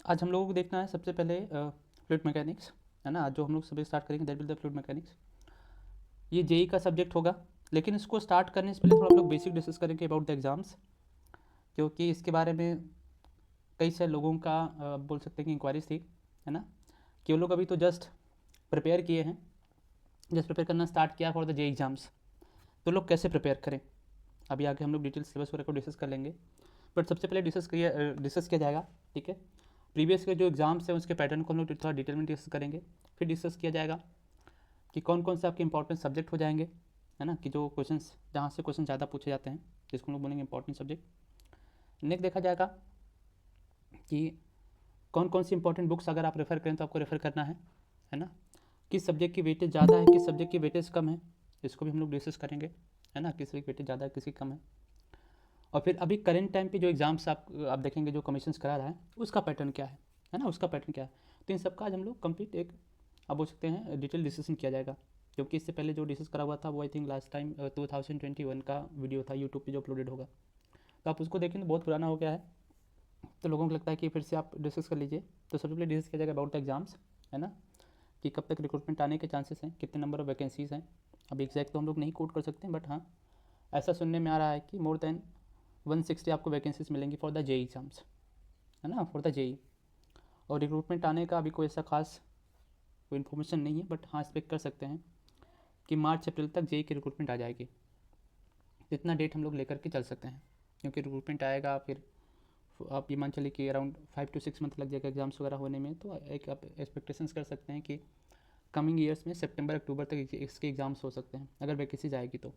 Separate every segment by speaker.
Speaker 1: आज हम लोगों को देखना है सबसे पहले फ्लूइड मैकेनिक्स, है ना। आज जो हम लोग सब्जेक्ट स्टार्ट करेंगे that will the fluid mechanics. ये जेई का सब्जेक्ट होगा, लेकिन इसको स्टार्ट करने से पहले थोड़ा हम लोग बेसिक डिस्कस करेंगे अबाउट द एग्ज़ाम्स, क्योंकि इसके बारे में कई सारे लोगों का बोल सकते हैं कि इंक्वायरीज थी, है ना, कि वो लोग अभी तो जस्ट प्रिपेयर किए हैं, जस्ट प्रिपेयर करना स्टार्ट किया फॉर द जेई एग्ज़ाम्स। तो लोग कैसे प्रिपेयर करें, अभी आगे हम लोग डिटेल सिलेबस वगैरह को डिस्कस कर लेंगे। बट सबसे पहले डिस्कस किया जाएगा, ठीक है, प्रीवियस के जो एग्ज़ाम्स हैं उसके पैटर्न को हम लोग थोड़ा डिटेल में डिस्कस करेंगे। फिर डिस्कस किया जाएगा कि कौन कौन से आपके इंपॉर्टेंट सब्जेक्ट हो जाएंगे, है ना, कि जो क्वेश्चंस जहाँ से क्वेश्चन ज़्यादा पूछे जाते हैं, जिसको हम लोग बोलेंगे इंपॉर्टेंट सब्जेक्ट। नेक्स्ट देखा जाएगा कि कौन कौन सी इंपॉर्टेंट बुक्स अगर आप रेफ़र करें तो आपको रेफ़र करना है ना, किस सब्जेक्ट की वेटेज ज़्यादा है, किस सब्जेक्ट की वेटेज कम है, इसको भी हम लोग डिस्कस करेंगे, है ना, किसी की वेटेज ज़्यादा है किसी की कम है। और फिर अभी करेंट टाइम पे जो एग्ज़ाम्स आप देखेंगे जो कमीशन करा रहा है उसका पैटर्न क्या है ना, उसका पैटर्न क्या है। तो इन सबका आज हम लोग कंप्लीट एक आप बोल सकते हैं डिटेल डिस्कशन किया जाएगा, क्योंकि इससे पहले जो डिस्कस करा हुआ था वो आई थिंक लास्ट टाइम 2021 का वीडियो था यूट्यूब पे जो अपलोडेड होगा, तो आप उसको देखें तो बहुत पुराना हो गया है, तो लोगों को लगता है कि फिर से आप डिस्कस कर लीजिए। तो सबसे पहले डिस्कस किया जाएगा अबाउट द एग्ज़ाम्स, है ना, कि कब तक रिक्रूटमेंट आने के चांसेस हैं, कितने नंबर ऑफ वैकेंसीज़ हैं। अभी एग्जैक्ट तो हम लोग नहीं कोट कर सकते, बट हाँ ऐसा सुनने में आ रहा है कि मोर देन 160 आपको वैकेंसीज मिलेंगी फॉर द जेई एग्ज़ाम्स, है ना, फॉर द जेई। और रिक्रूटमेंट आने का अभी कोई ऐसा खास कोई इन्फॉर्मेशन नहीं है, बट हाँ एक्सपेक्ट कर सकते हैं कि मार्च अप्रैल तक जेई की रिक्रूटमेंट आ जाएगी। इतना डेट हम लोग लेकर के चल सकते हैं, क्योंकि रिक्रूटमेंट आएगा, फिर आप ये मान चलिए कि अराउंड 5 to 6 मंथ लग जाएगा एग्ज़ाम्स वगैरह होने में। तो एक आप एक्सपेक्टेशंस कर सकते हैं कि कमिंग ईयर्स में सितंबर अक्टूबर तक इसके एग्ज़ाम्स हो सकते हैं अगर वैकेंसी जाएगी। तो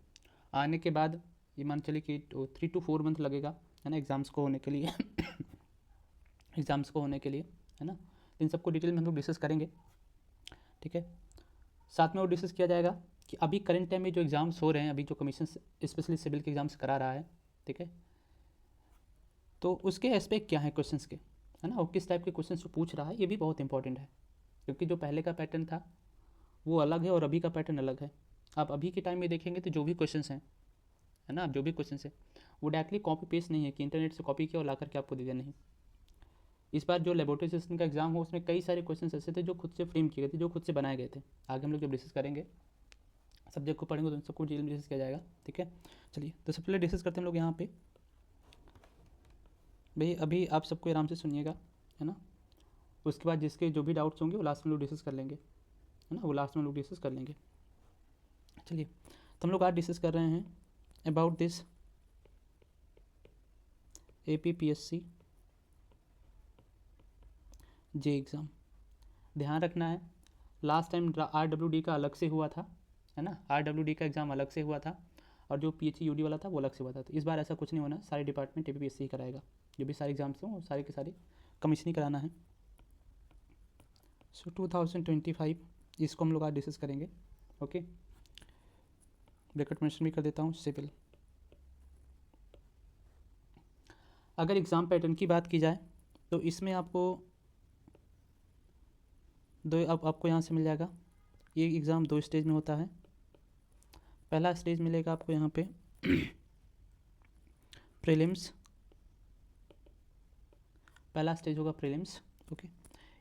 Speaker 1: आने के बाद ये मान चलिए कि 3 to 4 मंथ लगेगा, है ना, एग्ज़ाम्स को होने के लिए एग्ज़ाम्स को होने के लिए, है ना। इन सबको डिटेल में हम लोग डिस्कस करेंगे, ठीक है। साथ में वो डिस्कस किया जाएगा कि अभी करंट टाइम में जो एग्ज़ाम्स हो रहे हैं, अभी जो कमीशन स्पेशली सिविल के एग्ज़ाम्स करा रहा है, ठीक है, तो उसके एस्पेक्ट क्या है क्वेश्चंस के, है ना, और किस टाइप के क्वेश्चंस जो पूछ रहा है, ये भी बहुत इंपॉर्टेंट है, क्योंकि जो पहले का पैटर्न था वो अलग है और अभी का पैटर्न अलग है। आप अभी के टाइम में देखेंगे तो जो भी क्वेश्चंस हैं, है ना, जो भी क्वेश्चंस हैं वो डायरेक्टली कॉपी पेस्ट नहीं है कि इंटरनेट से कॉपी किया और ला करके आपको दे दिया, नहीं। इस बार जो लेबोरेटरी असिस्टेंट का एग्ज़ाम हो उसमें कई सारे क्वेश्चंस ऐसे थे जो खुद से फ्रेम किए गए थे, जो खुद से बनाए गए थे। आगे हम लोग जब डिस्कस करेंगे सब्जेक्ट को पढ़ेंगे तो उन सबको डिटेल में डिस्कस किया जाएगा, ठीक है। चलिए तो सबसे पहले डिस्कस करते हैं हम लोग यहाँ पे। भाई अभी आप सबको आराम से सुनिएगा, है ना, उसके बाद जिसके जो भी डाउट्स होंगे वो लास्ट में लोग डिस्कस कर लेंगे, है ना, वो लास्ट में लोग डिस्कस कर लेंगे। चलिए तो हम लोग आज डिस्कस कर रहे हैं about this APPSC J exam. ध्यान रखना है लास्ट टाइम RWD का अलग से हुआ था, है ना, RWD का एग्ज़ाम अलग से हुआ था और जो PHUD वाला था वो अलग से हुआ था। तो इस बार ऐसा कुछ नहीं होना, सारे डिपार्टमेंट APPSC ही कराएगा, जो भी सारे एग्ज़ाम्स हैं वो सारे के सारे कमीशन ही कराना है। सो 2025 इसको हम लोग आज डिस्कस करेंगे, ओके। ब्रैकेट मेंशन भी कर देता हूँ सिविल। अगर एग्ज़ाम पैटर्न की बात की जाए तो इसमें आपको आपको यहाँ से मिल जाएगा। ये एग्ज़ाम 2 स्टेज में होता है। पहला स्टेज मिलेगा आपको यहाँ पे प्रीलिम्स, पहला स्टेज होगा प्रीलिम्स, ओके।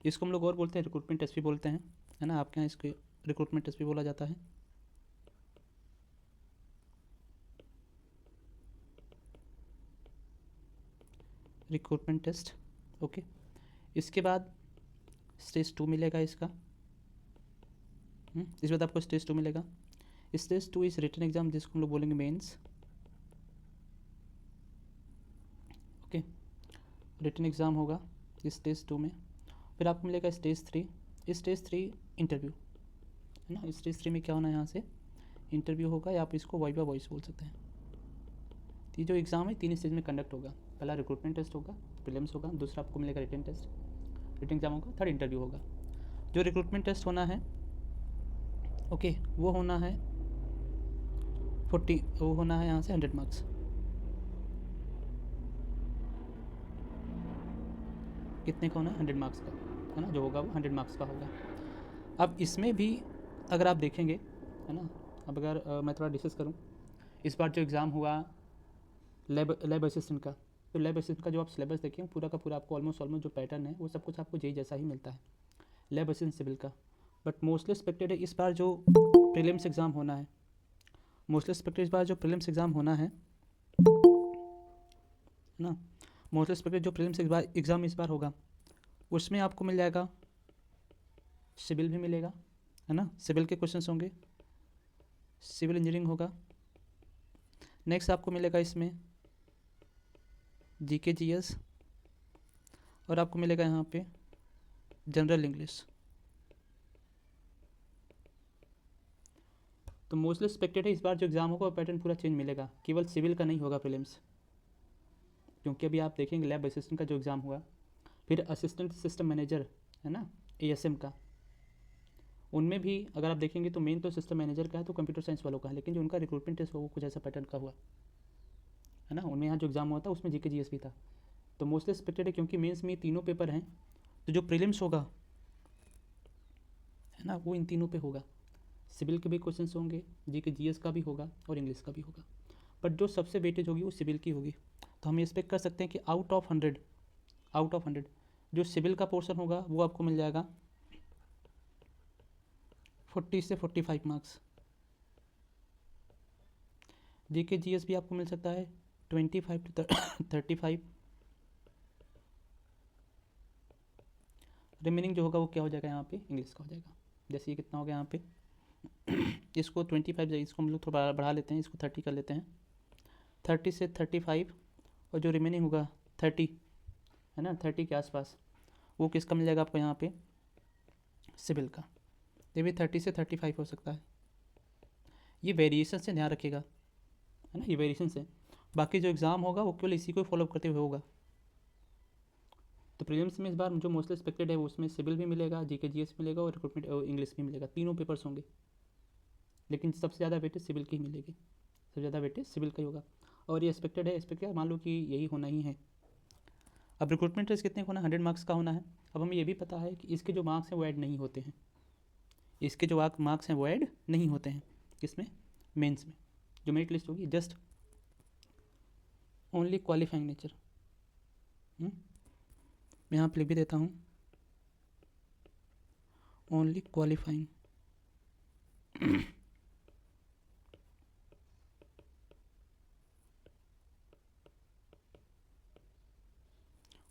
Speaker 1: इसको हम लोग और बोलते हैं रिक्रूटमेंट टेस्ट भी बोलते हैं, है ना, आपके यहाँ इसको रिक्रूटमेंट टेस्ट भी बोला जाता है। Recruitment test, okay. इसके बाद स्टेज 2 मिलेगा इसका, इस बाद आपको स्टेज 2 मिलेगा। स्टेज 2 इस रिटन एग्ज़ाम जिसको हम लोग बोलेंगे मेंस, ओके। रिटन एग्ज़ाम होगा इस स्टेज 2 में। फिर आपको मिलेगा स्टेज 3, स्टेज 3 इंटरव्यू, है ना। स्टेज 3 में क्या होना है, यहाँ से इंटरव्यू होगा या आप इसको वाइवा वॉइस बोल सकते हैं। ये जो एग्ज़ाम है 3 स्टेज में कंडक्ट होगा। पहला रिक्रूटमेंट टेस्ट होगा, प्रीलिम्स होगा, दूसरा आपको मिलेगा रिटन टेस्ट, रिटन एग्ज़ाम होगा, थर्ड इंटरव्यू होगा। जो रिक्रूटमेंट टेस्ट होना है, ओके, वो होना है 40, वो होना है यहाँ से 100 मार्क्स। कितने का होना है, 100 मार्क्स का, है ना, जो होगा वो 100 मार्क्स का होगा। अब इसमें भी अगर आप देखेंगे, है ना, अब अगर मैं थोड़ा डिस्कस करूँ, इस बार जो एग्ज़ाम हुआ लैब असिस्टेंट का, तो लैब असिस्टेंट का जो आप सिलेबस देखें पूरा का पूरा आपको ऑलमोस्ट जो पैटर्न है वो सब कुछ आपको जेई जैसा ही मिलता है लैब असिस्टेंट सिविल का। बट मोस्टली एक्सपेक्टेड है इस बार जो प्रीलिम्स एग्ज़ाम होना है, मोस्टली एक्सपेक्टेड इस बार जो प्रीलिम्स एग्ज़ाम होना है ना, मोस्टली एक्सपेक्टेड जो प्रीलिम्स एग्ज़ाम इस बार होगा उसमें आपको मिल जाएगा सिविल भी मिलेगा, है ना, सिविल के क्वेश्चंस होंगे, सिविल इंजीनियरिंग होगा। नेक्स्ट आपको मिलेगा इसमें जीके जीएस और आपको मिलेगा यहाँ पे जनरल इंग्लिश। तो मोस्टली एक्सपेक्टेड है इस बार जो एग्ज़ाम होगा वो पैटर्न पूरा चेंज मिलेगा, केवल सिविल का नहीं होगा प्रीलिम्स, क्योंकि अभी आप देखेंगे लैब असिस्टेंट का जो एग्ज़ाम हुआ, फिर असिस्टेंट सिस्टम मैनेजर है ना एएसएम का, उनमें भी अगर आप देखेंगे तो मेन तो सिस्टम मैनेजर का है तो कंप्यूटर साइंस वालों का है, लेकिन जो उनका रिक्रूटमेंट टेस्ट हुआ वो कुछ ऐसा पैटर्न का हुआ है ना, उनमें यहाँ जो एग्ज़ाम हुआ था उसमें जीके जीएस भी था। तो मोस्टली एक्सपेक्टेड है क्योंकि मेंस में तीनों पेपर हैं तो जो प्रीलिम्स होगा है ना वो इन तीनों पे होगा, सिविल के भी क्वेश्चंस होंगे, जीके जीएस का भी होगा और इंग्लिश का भी होगा, बट जो सबसे वेटेज होगी वो सिविल की होगी। तो हम एक्सपेक्ट कर सकते हैं कि आउट ऑफ 100 जो सिविल का पोर्शन होगा वो आपको मिल जाएगा 40 से 45 मार्क्स, जीके जीएस भी आपको मिल सकता है 25 to 35, रिमेनिंग जो होगा वो क्या हो जाएगा यहाँ पे इंग्लिश का हो जाएगा। जैसे ये कितना हो गया यहाँ पे इसको 25 इसको हम लोग थोड़ा बढ़ा लेते हैं, इसको 30 कर लेते हैं, 30 से 35 और जो रिमेनिंग होगा 30 है ना 30 के आसपास वो किसका मिल जाएगा आपको यहाँ पे सिविल का। ये भी 30 से 35 हो सकता है, ये वेरिएशन से ध्यान रखिएगा है ना, ये वेरिएशन से, बाकी जो एग्ज़ाम होगा वो केवल इसी को फॉलो करते हुए होगा। तो प्रीलिम्स में इस बार जो मोस्टली एक्सपेक्टेड है वो उसमें सिविल भी मिलेगा, जीके जीएस मिलेगा और रिक्रूटमेंट इंग्लिश भी मिलेगा, तीनों पेपर्स होंगे, लेकिन सबसे ज़्यादा वेटेज सिविल की ही मिलेगी, सबसे ज़्यादा वेटेज सिविल का ही होगा। और ये एक्सपेक्टेड है, एक्सपेक्टेड मान लो कि यही होना ही है। अब रिक्रूटमेंट टेस्ट कितने होना है 100 मार्क्स का होना है। अब हमें ये भी पता है कि इसके जो मार्क्स हैं वो ऐड नहीं होते हैं, इसके जो मार्क्स हैं वो ऐड नहीं होते हैं किसमें मेंस में, जो मेरिट लिस्ट होगी जस्ट ओनली क्वालिफाइंग नेचर। मैं यहाँ पर लिख भी देता हूँ only qualifying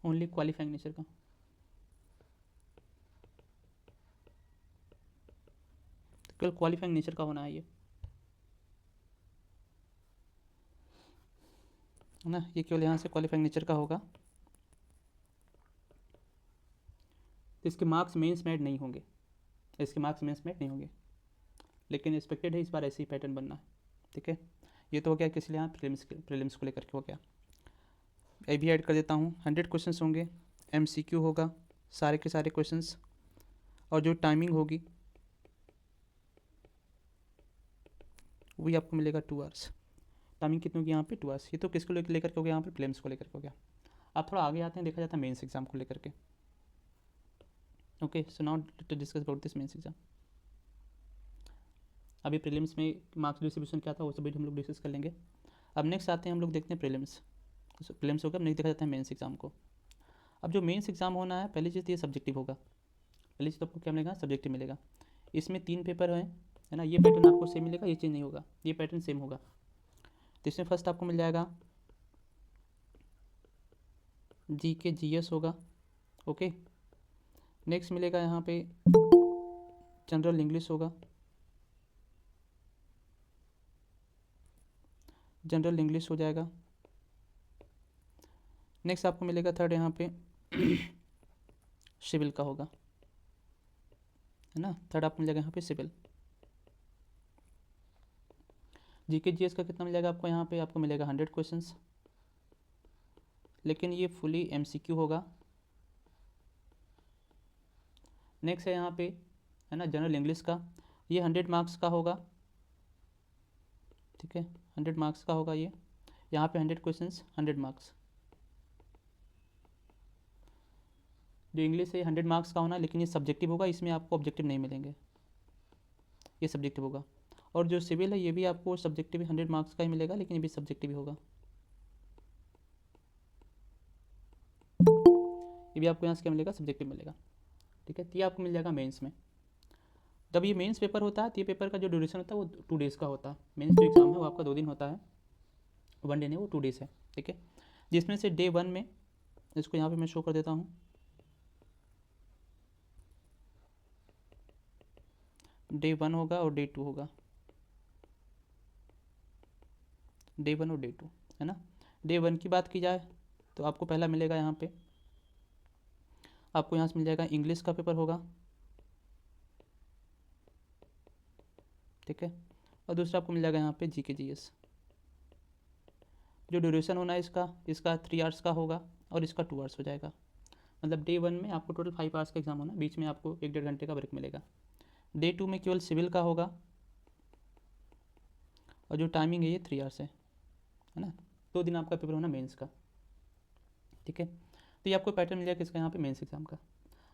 Speaker 1: only qualifying nature का, केवल क्वालिफाइंग नेचर का होना है ये, है ना, ये केवल यहाँ से क्वालिफाइंग नेचर का होगा। तो इसके मार्क्स मेंस में ऐड नहीं होंगे, इसके मार्क्स मेंस में ऐड नहीं होंगे, लेकिन एक्सपेक्टेड है इस बार ऐसे ही पैटर्न बनना है। ठीक है, ये तो हो गया किस लिए यहाँ प्रीलिम्स को लेकर के हो गया। ये भी ऐड कर देता हूँ 100 क्वेश्चन होंगे, MCQ होगा सारे के सारे क्वेश्चंस, और जो टाइमिंग होगी वही आपको मिलेगा 2 आवर्स। टाइमिंग कितनी होगी यहाँ पे 2 आवर्स। ये तो किसको लेकर के हो गया यहाँ पे प्रीलिम्स को लेकर के हो गया। अब थोड़ा आगे आते हैं, देखा जाता है मेंस एग्जाम को लेकर के। Okay, so now to discuss about this mains exam. अभी प्रीलिम्स में मार्क्स डिस्ट्रीब्यूशन क्या था वो सभी हम लोग डिस्कस कर लेंगे। अब नेक्स्ट आते हैं हम लोग देखते हैं प्रीलिम्स हो गया, अब नहीं देखा जाता है मेंस एग्जाम को। अब जो मेंस एग्जाम होना है पहली चीज़ ये सब्जेक्टिव होगा, पहली चीज़ आपको क्या मिलेगा सब्जेक्टिव मिलेगा। इसमें 3 पेपर हैं है ना, ये पैटर्न आपको सेम मिलेगा, ये चेंज नहीं होगा, ये पैटर्न सेम होगा। तो इसमें फर्स्ट आपको मिल जाएगा जीके जीएस होगा। ओके, नेक्स्ट मिलेगा यहाँ पे जनरल इंग्लिश होगा, जनरल इंग्लिश हो जाएगा। नेक्स्ट आपको मिलेगा थर्ड यहाँ पे सिविल का होगा, है ना, थर्ड आपको मिल जाएगा यहाँ पे सिविल। जीके जीएस का कितना मिल जाएगा आपको यहाँ पे, आपको मिलेगा 100 क्वेश्चंस, लेकिन ये फुली MCQ होगा। नेक्स्ट है यहाँ पे है ना जनरल इंग्लिश का, ये 100 मार्क्स का होगा। ठीक है, 100 मार्क्स का होगा ये, यहाँ पे 100 क्वेश्चंस 100 मार्क्स। जो इंग्लिश है 100 मार्क्स का होना, लेकिन ये सब्जेक्टिव होगा, इसमें आपको ऑब्जेक्टिव नहीं मिलेंगे, ये सब्जेक्टिव होगा। और जो सिविल है ये भी आपको सब्जेक्टिव 100 मार्क्स का ही मिलेगा, लेकिन ये भी सब्जेक्टिव होगा। ये भी आपको यहाँ से क्या मिलेगा, सब्जेक्टिव मिलेगा, ठीक है। तो ये आपको मिल जाएगा मेंस में। जब ये मेंस पेपर होता है तो ये पेपर का जो ड्यूरेशन होता है वो 2 डेज़ का होता है। मेंस जो एग्ज़ाम है वो आपका 2 दिन होता है, 1 डे नहीं, वो 2 डेज़ है, ठीक है। जिसमें से डे 1 में, इसको यहाँ पे मैं शो कर देता हूँ, डे 1 होगा और डे 2 होगा, डे 1 और डे 2, है ना। डे 1 की बात की जाए तो आपको पहला मिलेगा यहाँ पे, आपको यहाँ से मिल जाएगा इंग्लिश का पेपर होगा, ठीक है। और दूसरा आपको मिल जाएगा यहाँ पे जीके जीएस। जो ड्यूरेशन होना है इसका 3 आवर्स का होगा और इसका 2 आवर्स हो जाएगा। मतलब डे 1 में आपको टोटल 5 आवर्स का एग्जाम होना, बीच में आपको 1-1.5 घंटे का ब्रेक मिलेगा। डे 2 में केवल सिविल का होगा और जो टाइमिंग है ये 3 आवर्स है ना। 2 दिन आपका पेपर होना मेंस का, ठीक है। तो ये आपको पैटर्न मिल जाएगा किसका, यहाँ पे मेंस एग्ज़ाम का।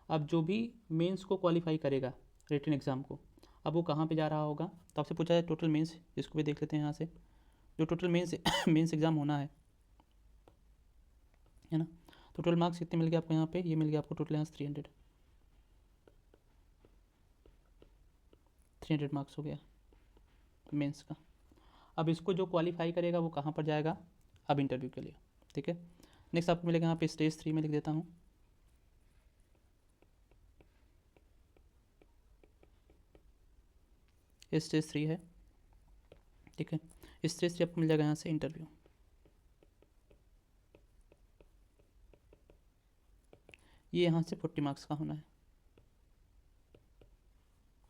Speaker 1: अब जो भी मेंस को क्वालिफाई करेगा रिटन एग्ज़ाम को, अब वो कहाँ पे जा रहा होगा, तो आपसे पूछा जाए टोटल मेंस, इसको भी देख लेते हैं यहाँ से। जो टोटल मेंस एग्ज़ाम होना है ना, तो टोटल मार्क्स कितने मिल गए आपको यहाँ पे, ये मिल गया आपको टोटल यहाँ से 300 मार्क्स हो गया मेंस का। अब इसको जो क्वालिफाई करेगा वो कहाँ पर जाएगा, अब इंटरव्यू के लिए, ठीक है। नेक्स्ट आपको मिलेगा यहाँ पे स्टेज 3 में, लिख देता हूँ, स्टेज 3 है, ठीक है। स्टेज 3 आपको मिल जाएगा यहाँ से इंटरव्यू। ये यहाँ से 40 मार्क्स का होना है,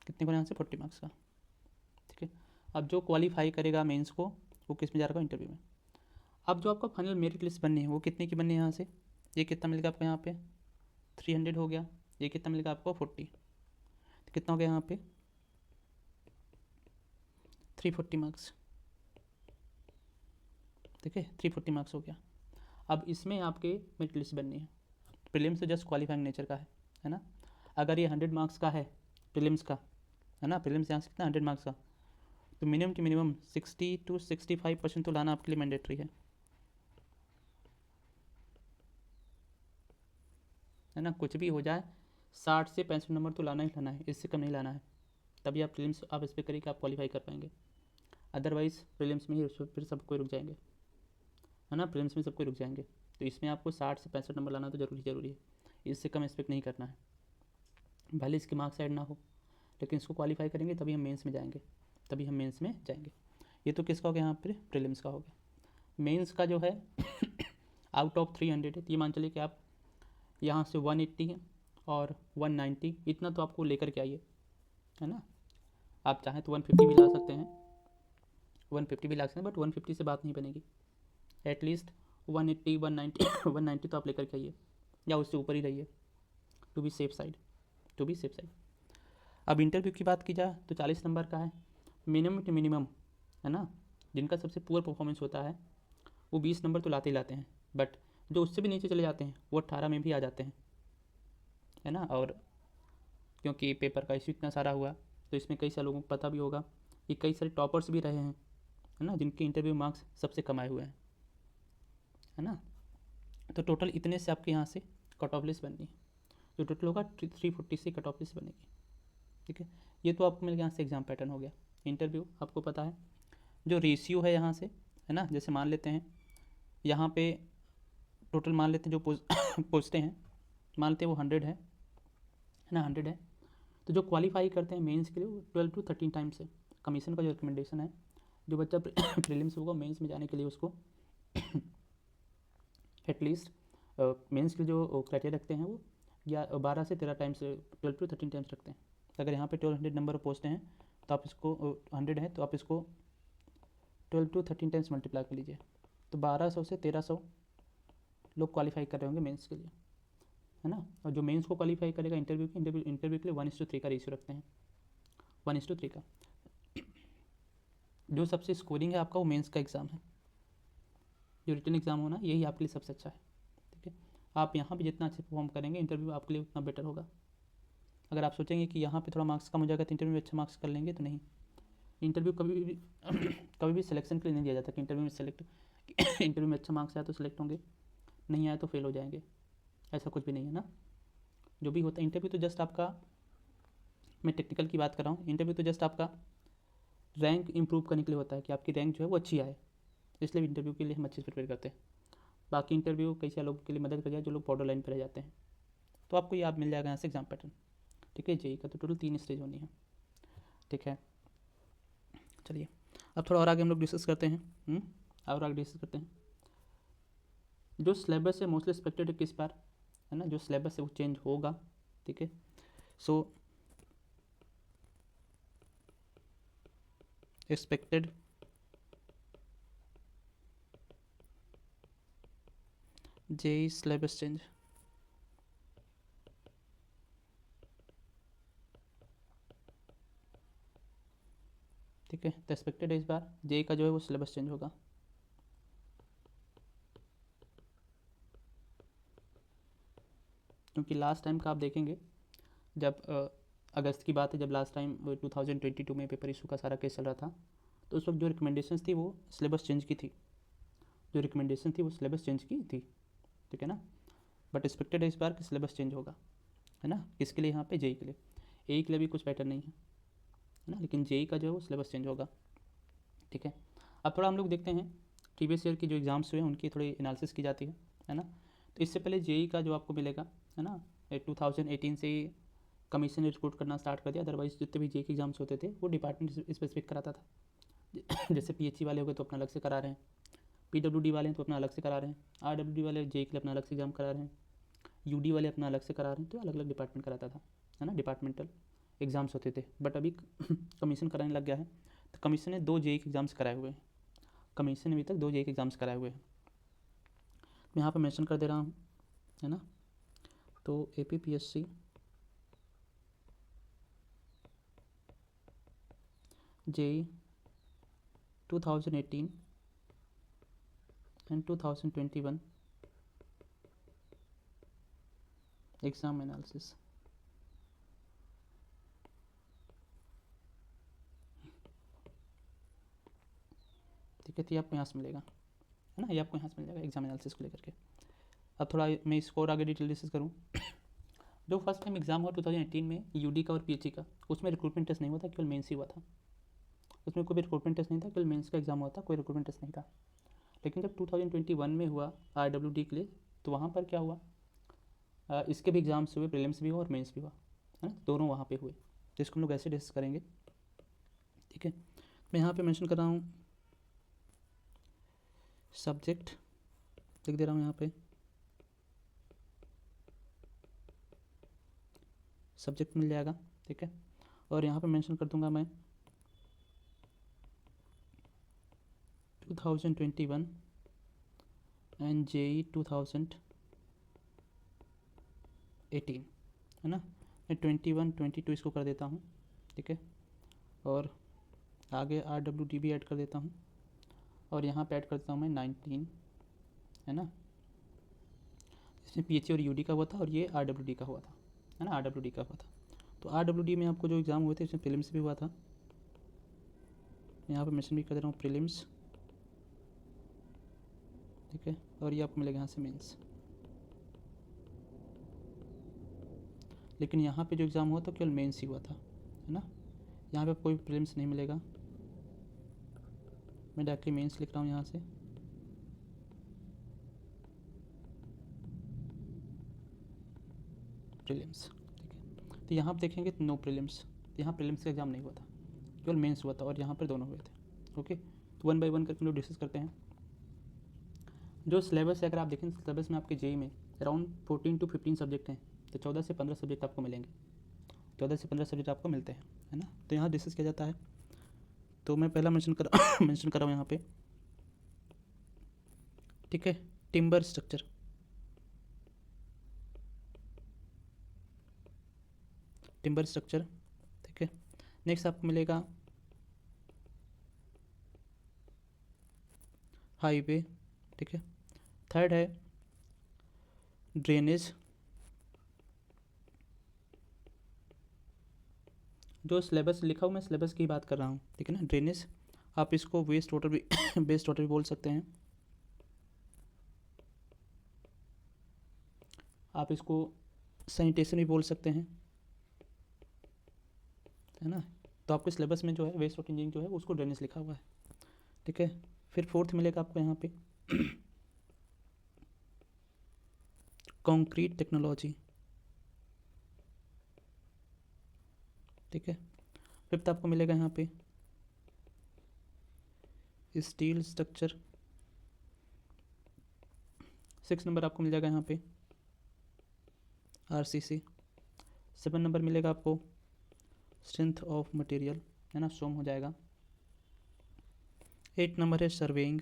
Speaker 1: कितने को यहाँ से 40 मार्क्स का, ठीक है। अब जो क्वालिफाई करेगा मेंस को वो किस में जा रहा है, इंटरव्यू में। अब जो आपका फाइनल मेरिट लिस्ट बननी है वो कितने की बननी है यहाँ से, ये कितना मिलेगा आपको यहाँ पे 300 हो गया, ये कितना मिलेगा आपको 40, तो कितना हो गया यहाँ पे 340 मार्क्स, ठीक है। 340 मार्क्स हो गया। अब इसमें आपके मेरिट लिस्ट बननी है, प्रीलिम्स तो जस्ट क्वालिफाइंग नेचर का है ना। अगर ये 100 मार्क्स का है प्रीलिम्स का, है ना, प्रीलिम्स यहाँ से कितना 100 मार्क्स का, तो मिनिमम की मिनिमम 60 to 65% तो लाना आपके लिए मैंडेटरी है ना। कुछ भी हो जाए 60 से 65 नंबर तो लाना ही लाना है, इससे कम नहीं लाना है, तभी आप प्रीलिम्स आप इस पर करिए आप क्वालिफाई कर पाएंगे। अदरवाइज़ प्रीलिम्स में ही फिर सब कोई रुक जाएंगे, है ना, प्रीलिम्स में सब कोई रुक जाएंगे। तो इसमें आपको 60 से 65 नंबर लाना तो ज़रूरी है, इससे कम एक्सपेक्ट नहीं करना है, भले इसके मार्क्स ऐड ना हो, लेकिन इसको क्वालिफाई करेंगे तभी हम मेंस में जाएंगे, ये तो किसका हो गया यहाँ पर प्रीलिम्स का हो गया। मेंस का जो है आउट ऑफ 300 है, ये मान चलिए कि आप यहाँ से 180 है और 190 इतना तो आपको लेकर के आइए, है ना। आप चाहें तो 150 भी ला सकते हैं, 150 भी ला सकते हैं, बट 150 से बात नहीं बनेगी। एटलीस्ट 180 190 190 तो आप लेकर के आइए, या उससे ऊपर ही रहिए, टू बी सेफ साइड। अब इंटरव्यू की बात की जाए तो 40 नंबर का है, मिनिमम टू मिनिमम, है ना। जिनका सबसे पुअर परफॉर्मेंस होता है वो 20 नंबर तो लाते ही लाते हैं, बट जो उससे भी नीचे चले जाते हैं वो 18 में भी आ जाते हैं, है ना। और क्योंकि पेपर का इशू इतना सारा हुआ तो इसमें कई सारे लोगों को पता भी होगा कि कई सारे टॉपर्स भी रहे हैं, है ना, जिनके इंटरव्यू मार्क्स सबसे कम आए हुए हैं, है ना। तो टोटल इतने से आपके यहाँ से कट ऑफ लिस्ट बननी है, जो टोटल होगा 340 से कट ऑफ लिस्ट बनेगी, ठीक है। ये तो आपको मिल गया यहाँ से एग्ज़ाम पैटर्न हो गया। इंटरव्यू आपको पता है, जो रेशियो है यहाँ से, है ना, जैसे मान लेते हैं यहाँ पे टोटल मान लेते हैं जो पूछते हैं, मान लेते हैं वो 100 है ना, 100 है, तो जो क्वालिफाई करते हैं मेंस के लिए वो 12 to 13 टाइम्स है। कमीशन का जो रिकमेंडेशन है, जो बच्चा प्रीलिम्स होगा मेंस में जाने के लिए उसको एटलीस्ट मेंस के जो क्राइटेरिया रखते हैं वो या 12 से 13 टाइम्स, 12 to 13 टाइम्स रखते हैं। अगर यहाँ पे 1200 नंबर पोस्ट हैं तो आप इसको 100 है तो आप इसको 12 to 13 टाइम्स मल्टीप्लाई कर लीजिए, तो 1200 से 1300 लोग क्वालिफाई कर रहे होंगे मेंस के लिए, है ना। और जो मेंस को क्वालिफाई करेगा इंटरव्यू के लिए 1:3 का रेशियो रखते हैं, 1:3 का। जो सबसे स्कोरिंग है आपका वो मेंस का एग्ज़ाम है, जो रिटन एग्ज़ाम होना यही आपके लिए सबसे अच्छा है, ठीक है। आप यहाँ पे जितना अच्छे परफॉर्म करेंगे इंटरव्यू आपके लिए उतना बेटर होगा। अगर आप सोचेंगे कि यहाँ पे थोड़ा मार्क्स कम हो जाएगा तो इंटरव्यू में अच्छा मार्क्स कर लेंगे, तो नहीं। इंटरव्यू कभी भी सिलेक्शन के लिए नहीं दिया जाता कि इंटरव्यू में अच्छा मार्क्स आया तो सिलेक्ट होंगे, नहीं आया तो फेल हो जाएंगे, ऐसा कुछ भी नहीं है ना। जो भी होता है इंटरव्यू तो जस्ट आपका, मैं टेक्निकल की बात कर रहा हूँ, इंटरव्यू तो जस्ट आपका रैंक इंप्रूव करने के लिए होता है कि आपकी रैंक जो है वो अच्छी आए, इसलिए इंटरव्यू के लिए हम अच्छे से प्रिपेयर करते हैं। बाकी इंटरव्यू कई सारे लोगों के लिए मदद कर जाए जो लोग बॉर्डर लाइन पर रह जाते हैं, तो आपको ये आप मिल जाएगा यहाँ से एग्जाम पैटर्न। ठीक है, जेई का तो टोटल 3 स्टेज होनी है। ठीक है, चलिए अब थोड़ा और आगे हम लोग डिस्कस करते हैं। और आगे डिस्कस करते हैं जो सिलेबस है मोस्टली एक्सपेक्टेड है किस बार, है ना, जो सिलेबस है वो चेंज होगा। ठीक है, so expected JE syllabus change. ठीक है, तो एक्सपेक्टेड है इस बार जेई का जो है वो सिलेबस चेंज होगा। क्योंकि लास्ट टाइम का आप देखेंगे जब अगस्त की बात है, जब लास्ट टाइम 2022 में पेपर इशू का सारा केस चल रहा था, तो उस वक्त जो रिकमेंडेशंस थी वो सिलेबस चेंज की थी, जो रिकमेंडेशन थी वो सिलेबस चेंज की थी। ठीक है ना, बट एक्सपेक्टेड है इस बार कि सिलेबस चेंज होगा, है ना, किसके लिए, यहाँ पे जेई के लिए। ए के लिए भी कुछ पैटर्न नहीं है ना, लेकिन जेई का जो है वो सिलेबस चेंज होगा। ठीक है, अब थोड़ा हम लोग देखते हैं प्रीवियस ईयर की जो एग्ज़ाम्स हुए हैं उनकी थोड़ी एनालिसिस की जाती है ना। तो इससे पहले जेई का जो आपको मिलेगा, है ना, 2018 से कमीशन ने रिक्रूट करना स्टार्ट कर दिया, अदरवाइज जितने भी जेई के एग्जाम्स होते थे वो डिपार्टमेंट स्पेसिफिक कराता था। जैसे पीएचई वाले हो गए तो अपना अलग से करा रहे हैं, पीडब्ल्यूडी वाले हैं तो अपना अलग से करा रहे हैं, आरडब्ल्यूडी वाले जेई के लिए अपना अलग से एग्जाम करा रहे हैं, यूडी वाले अपना अलग से करा रहे हैं, तो अलग अलग डिपार्टमेंट कराता था, है ना, डिपार्टमेंटल एग्जाम्स होते थे। बट अभी कमीशन कराने लग गया है, तो कमीशन ने 2 जेई के एग्ज़ाम्स कराए हुए हैं, कमीशन ने अभी तक 2 जेई के एग्ज़ाम्स कराए हुए हैं। मैं यहाँ पर मेंशन कर दे रहा हूँ, है ना, तो APPSC JE 2018 and 2021 exam analysis. ठीक है, तो ये आपको यहाँ से मिलेगा, है ना, ये आपको यहाँ से मिल जाएगा एग्जाम एनालिसिस को लेकर के। अब थोड़ा मैं इसको और आगे डिटेल डिस्कस करूँ। जो फर्स्ट टाइम एग्जाम हुआ 2018 में यूडी का और पीएचई का, उसमें रिक्रूटमेंट टेस्ट नहीं हुआ था, केवल मेंस ही हुआ था। उसमें कोई भी रिक्रूटमेंट टेस्ट नहीं था, केवल मेंस का एग्जाम हुआ था, कोई रिक्रूटमेंट टेस्ट नहीं था। लेकिन जब 2021 में हुआ RWD के लिए, तो वहाँ पर क्या हुआ, इसके भी एग्ज़ाम्स हुए, प्रीलिम्स भी हुआ और मेंस भी हुआ, है ना, दोनों वहाँ पे हुए, जिसको हम लोग ऐसे डिस्कस करेंगे। ठीक है, मैं यहाँ पे मेंशन कर रहा हूँ सब्जेक्ट, लिख दे रहा हूँ यहाँ पे सब्जेक्ट मिल जाएगा। ठीक है, और यहाँ पे मेंशन कर दूंगा मैं 2021 एंड जेई 2018, है ना, मैं 21 22 इसको कर देता हूँ। ठीक है, और आगे RWD भी ऐड कर देता हूँ, और यहाँ पे ऐड कर देता हूँ मैं 19, है ना, इसमें PHC और UD का हुआ था और ये RWD का हुआ था, है ना, RWD का हुआ था। तो RWD में आपको जो एग्ज़ाम हुए थे इसमें प्रीलिम्स भी हुआ था, यहाँ पे मेंशन भी कर दे रहा हूँ प्रीलिम्स। ठीक है, और ये आपको मिलेगा यहाँ से मेंस। लेकिन यहाँ पे जो एग्ज़ाम हुआ था केवल मेंस ही हुआ था, है ना, यहाँ पे कोई प्रीलिम्स नहीं मिलेगा। मैं डायरेक्टली मेंस लिख रहा हूँ यहाँ से, प्रीलिम्स। ठीक है, तो यहाँ पर देखेंगे तो नो प्रीलिम्स, यहाँ प्रीलिम्स का एग्ज़ाम नहीं हुआ था, केवल मेंस हुआ था, और यहाँ पर दोनों हुए थे। ओके, तो 1 बाय 1 करके लोग डिस्कस करते हैं। जो सिलेबस है, अगर आप देखें सिलेबस में आपके जेई में अराउंड 14 to 15 सब्जेक्ट हैं, तो 14 से 15 सब्जेक्ट आपको मिलेंगे, 14 से 15 सब्जेक्ट आपको मिलते हैं, है ना। तो यहाँ डिस्कस किया जाता है, तो मैं पहला मेंशन कर मेंशन कर रहा हूँ यहाँ पे। ठीक है, टिम्बर स्ट्रक्चर, टिम्बर स्ट्रक्चर। ठीक है, नेक्स्ट आपको मिलेगा हाईवे। ठीक है, थर्ड है ड्रेनेज। जो सिलेबस लिखा हुआ मैं सिलेबस की बात कर रहा हूँ, ठीक है ना, ड्रेनेज, आप इसको वेस्ट वाटर भी वेस्ट वाटर भी बोल सकते हैं। आप इसको सैनिटेशन भी बोल सकते हैं, है ना। तो आपके सिलेबस में जो है वेस्ट वाटर इंजीनियरिंग जो है उसको ड्रेनेज लिखा हुआ है, ठीक है। फिर फोर्थ मिलेगा आपको यहाँ पे कंक्रीट टेक्नोलॉजी, ठीक है। फिफ्थ आपको मिलेगा यहाँ पे स्टील स्ट्रक्चर। 6 नंबर आपको मिल जाएगा यहाँ पे आरसीसी। 7 नंबर मिलेगा आपको स्ट्रेंथ ऑफ मटेरियल, है ना, सोम हो जाएगा। 8 नंबर है सर्वेइंग,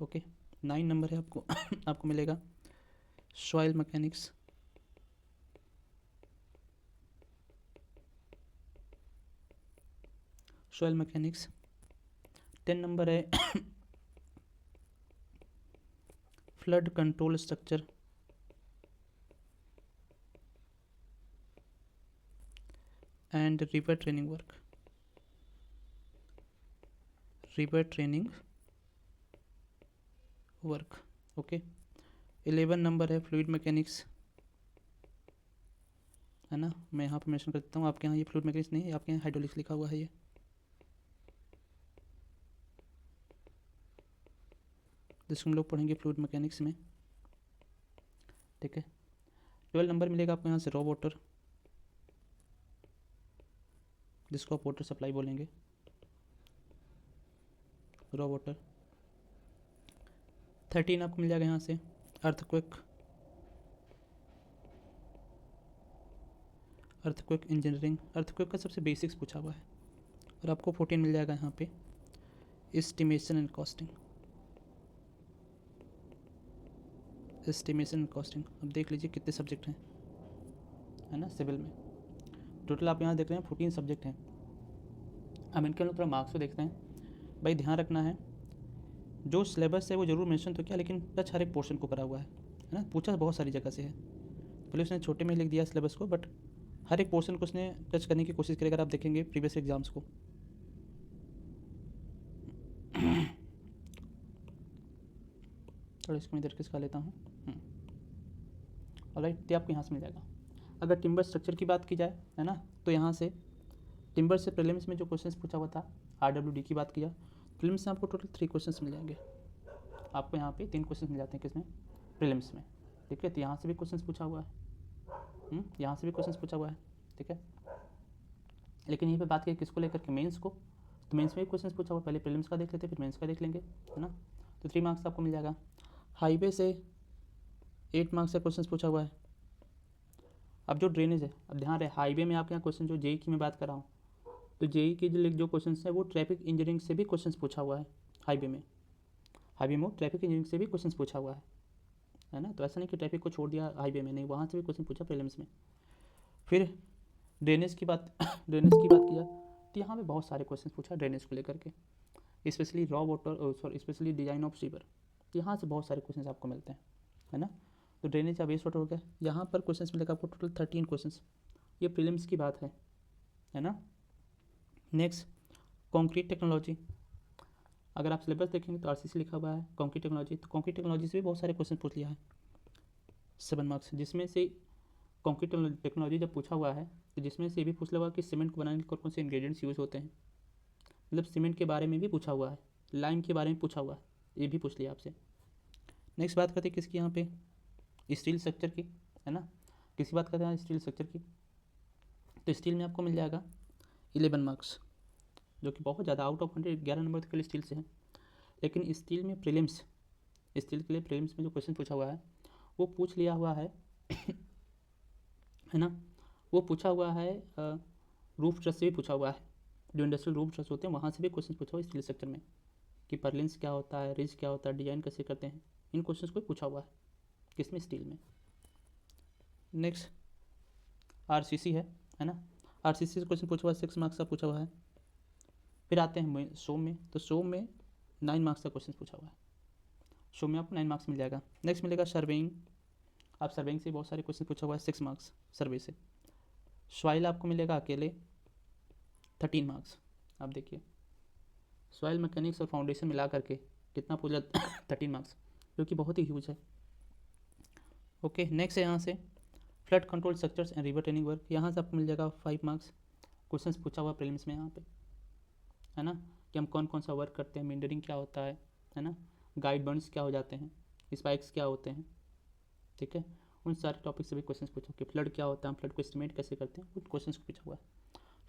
Speaker 1: ओके। 9 नंबर है आपको आपको मिलेगा soil mechanics. Soil mechanics. 10 number है flood control structure and river training work, river training work, okay. 11 number है फ्लूइड मैकेनिक्स, है ना। मैं यहाँ पे मेंशन कर देता हूँ, आपके यहाँ ये फ्लूइड मैकेनिक्स नहीं है, आपके यहाँ हाइड्रोलिक्स लिखा हुआ है ये, जिसको हम लोग पढ़ेंगे फ्लूइड मैकेनिक्स में, ठीक है। 12 नंबर मिलेगा आपको यहाँ से रॉ वाटर, जिसको आप वाटर सप्लाई बोलेंगे, रॉ वाटर। 13 आपको मिल जाएगा यहाँ से अर्थक्वेक, अर्थक्वेक इंजीनियरिंग। अर्थक्वेक का सबसे बेसिक्स पूछा हुआ है। और आपको 14 मिल जाएगा यहाँ पे estimation and costing, estimation and costing. अब देख लीजिए कितने सब्जेक्ट हैं, है ना, सिविल में। टोटल आप यहाँ देख रहे हैं 14 सब्जेक्ट हैं। अब इनके अंदर थोड़ा मार्क्स को देखते हैं। भाई ध्यान रखना है, जो सिलेबस है वो जरूर मेंशन तो किया, लेकिन टच हर एक पोर्शन को करा हुआ है ना। पूछा बहुत सारी जगह से है, पहले उसने छोटे में लिख दिया सिलेबस को, बट हर एक पोर्शन को उसने टच करने की कोशिश करेगा। आप देखेंगे प्रीवियस एग्जाम्स को। थोड़ा इसको मैं इधर किसका लेता हूँ, ऑलराइट। तो आपको यहाँ से मिल जाएगा। अगर टिम्बर स्ट्रक्चर की बात की जाए, है ना, तो यहाँ से टिम्बर से प्रीलिम्स में जो क्वेश्चंस पूछा हुआ था, आरडब्ल्यूडी की बात किया, प्रीलिम्स में आपको टोटल 3 क्वेश्चंस मिल जाएंगे। आपको यहाँ पे 3 क्वेश्चंस मिल जाते हैं, किसमें, प्रीलिम्स में, ठीक है। तो यहाँ से भी क्वेश्चंस पूछा हुआ है, यहाँ से भी क्वेश्चंस पूछा हुआ है, ठीक है। लेकिन यहीं पे बात करें किसको लेकर के, मेंस को, तो मेंस में भी क्वेश्चंस पूछा हुआ। पहले प्रीलिम्स का देख लेते, फिर मेंस का देख लेंगे, है ना। तो 3 मार्क्स आपको मिल जाएगा। हाईवे से 8 मार्क्स का क्वेश्चन पूछा हुआ है। अब जो ड्रेनेज है, अब ध्यान रहे, हाईवे में आपके यहाँ क्वेश्चन जो जेई की मैं बात कर रहा हूँ, तो जेई के जो क्वेश्चन है वो ट्रैफिक इंजीनियरिंग से भी क्वेश्चन पूछा हुआ है। हाईवे में ट्रैफिक इंजीनियरिंग से भी क्वेश्चन पूछा हुआ है ना। तो ऐसा नहीं कि ट्रैफिक को छोड़ दिया हाईवे में, नहीं, वहाँ से भी क्वेश्चन पूछा प्रीलिम्स में। फिर ड्रेनेज की बात ड्रेनेज की बात किया, तो यहाँ पे बहुत सारे क्वेश्चन पूछा ड्रेनेज को लेकर के, specially raw water, specially design of sewer, यहाँ से बहुत सारे क्वेश्चन आपको मिलते हैं, है ना। तो ड्रेनेज या वेस्ट वाटर हो गया, यहाँ पर क्वेश्चन मिलेगा आपको टोटल 13 क्वेश्चन। ये प्रीलिम्स की बात है ना। नेक्स्ट कंक्रीट टेक्नोलॉजी, अगर आप सिलेबस देखेंगे तो आरसीसी लिखा हुआ है कंक्रीट टेक्नोलॉजी, तो कंक्रीट टेक्नोलॉजी से भी बहुत सारे क्वेश्चन पूछ लिया है, 7 मार्क्स, जिसमें से कंक्रीट टेक्नोलॉजी जब पूछा हुआ है तो जिसमें से ये भी पूछ लिया हुआ कि सीमेंट को बनाने के कौन कौन से इंग्रेडिएंट्स यूज़ होते हैं, मतलब सीमेंट के बारे में भी पूछा हुआ है, लाइम के बारे में पूछा हुआ है, ये भी पूछ लिया आपसे। नेक्स्ट बात करते हैं किसकी, यहाँ पे स्टील स्ट्रक्चर की, है ना। किसी बात करते हैं स्टील स्ट्रक्चर की, तो स्टील में आपको मिल जाएगा 11 मार्क्स, जो कि बहुत ज़्यादा, आउट ऑफ 100 11 नंबर के लिए स्टील से है। लेकिन स्टील में प्रीलिम्स, स्टील के लिए प्रीलिम्स में जो क्वेश्चन पूछा हुआ है वो पूछ लिया हुआ है है ना, वो पूछा हुआ है रूफ ट्रस से भी पूछा हुआ है, जो इंडस्ट्रियल रूफ ट्रस होते हैं वहाँ से भी क्वेश्चन पूछा हुआ है स्टील स्ट्रक्चर में, कि परलिंस क्या होता है, रिज क्या होता है, डिजाइन कैसे करते हैं, इन क्वेश्चंस को पूछा हुआ है, किसमें, स्टील में। नेक्स्ट आरसीसी है ना, आरसीसी से क्वेश्चन पूछा हुआ है, 6 मार्क्स का पूछा हुआ है। फिर आते हैं सोम में, तो सोम में 9 मार्क्स का क्वेश्चन पूछा हुआ है, सोम में आपको 9 मार्क्स मिल जाएगा। नेक्स्ट मिलेगा सर्वेइंग, आप सर्वेइंग से बहुत सारे क्वेश्चन पूछा हुआ है, 6 मार्क्स सर्वे से। सॉइल आपको मिलेगा अकेले 13 मार्क्स। आप देखिए सॉइल मैकेनिक्स और फाउंडेशन मिला करके कितना पूछा 13 मार्क्स, जो कि बहुत ही ह्यूज है, ओके, नेक्स्ट है यहाँ से flood control structures and river training work. यहाँ से आपको मिल जाएगा 5 मार्क्स। क्वेश्चंस पूछा हुआ प्रीलिम्स में यहाँ पे, है ना, कि हम कौन कौन सा वर्क करते हैं, मेंडरिंग क्या होता है ना, गाइड बर्न्स क्या हो जाते हैं, स्पाइक्स क्या होते हैं, ठीक है, उन सारे टॉपिक से भी क्वेश्चन पूछा कि फ्लड क्या होता है, हम फ्लड को एस्टिमेट कैसे करते हैं, उन क्वेश्चन को पूछा हुआ है।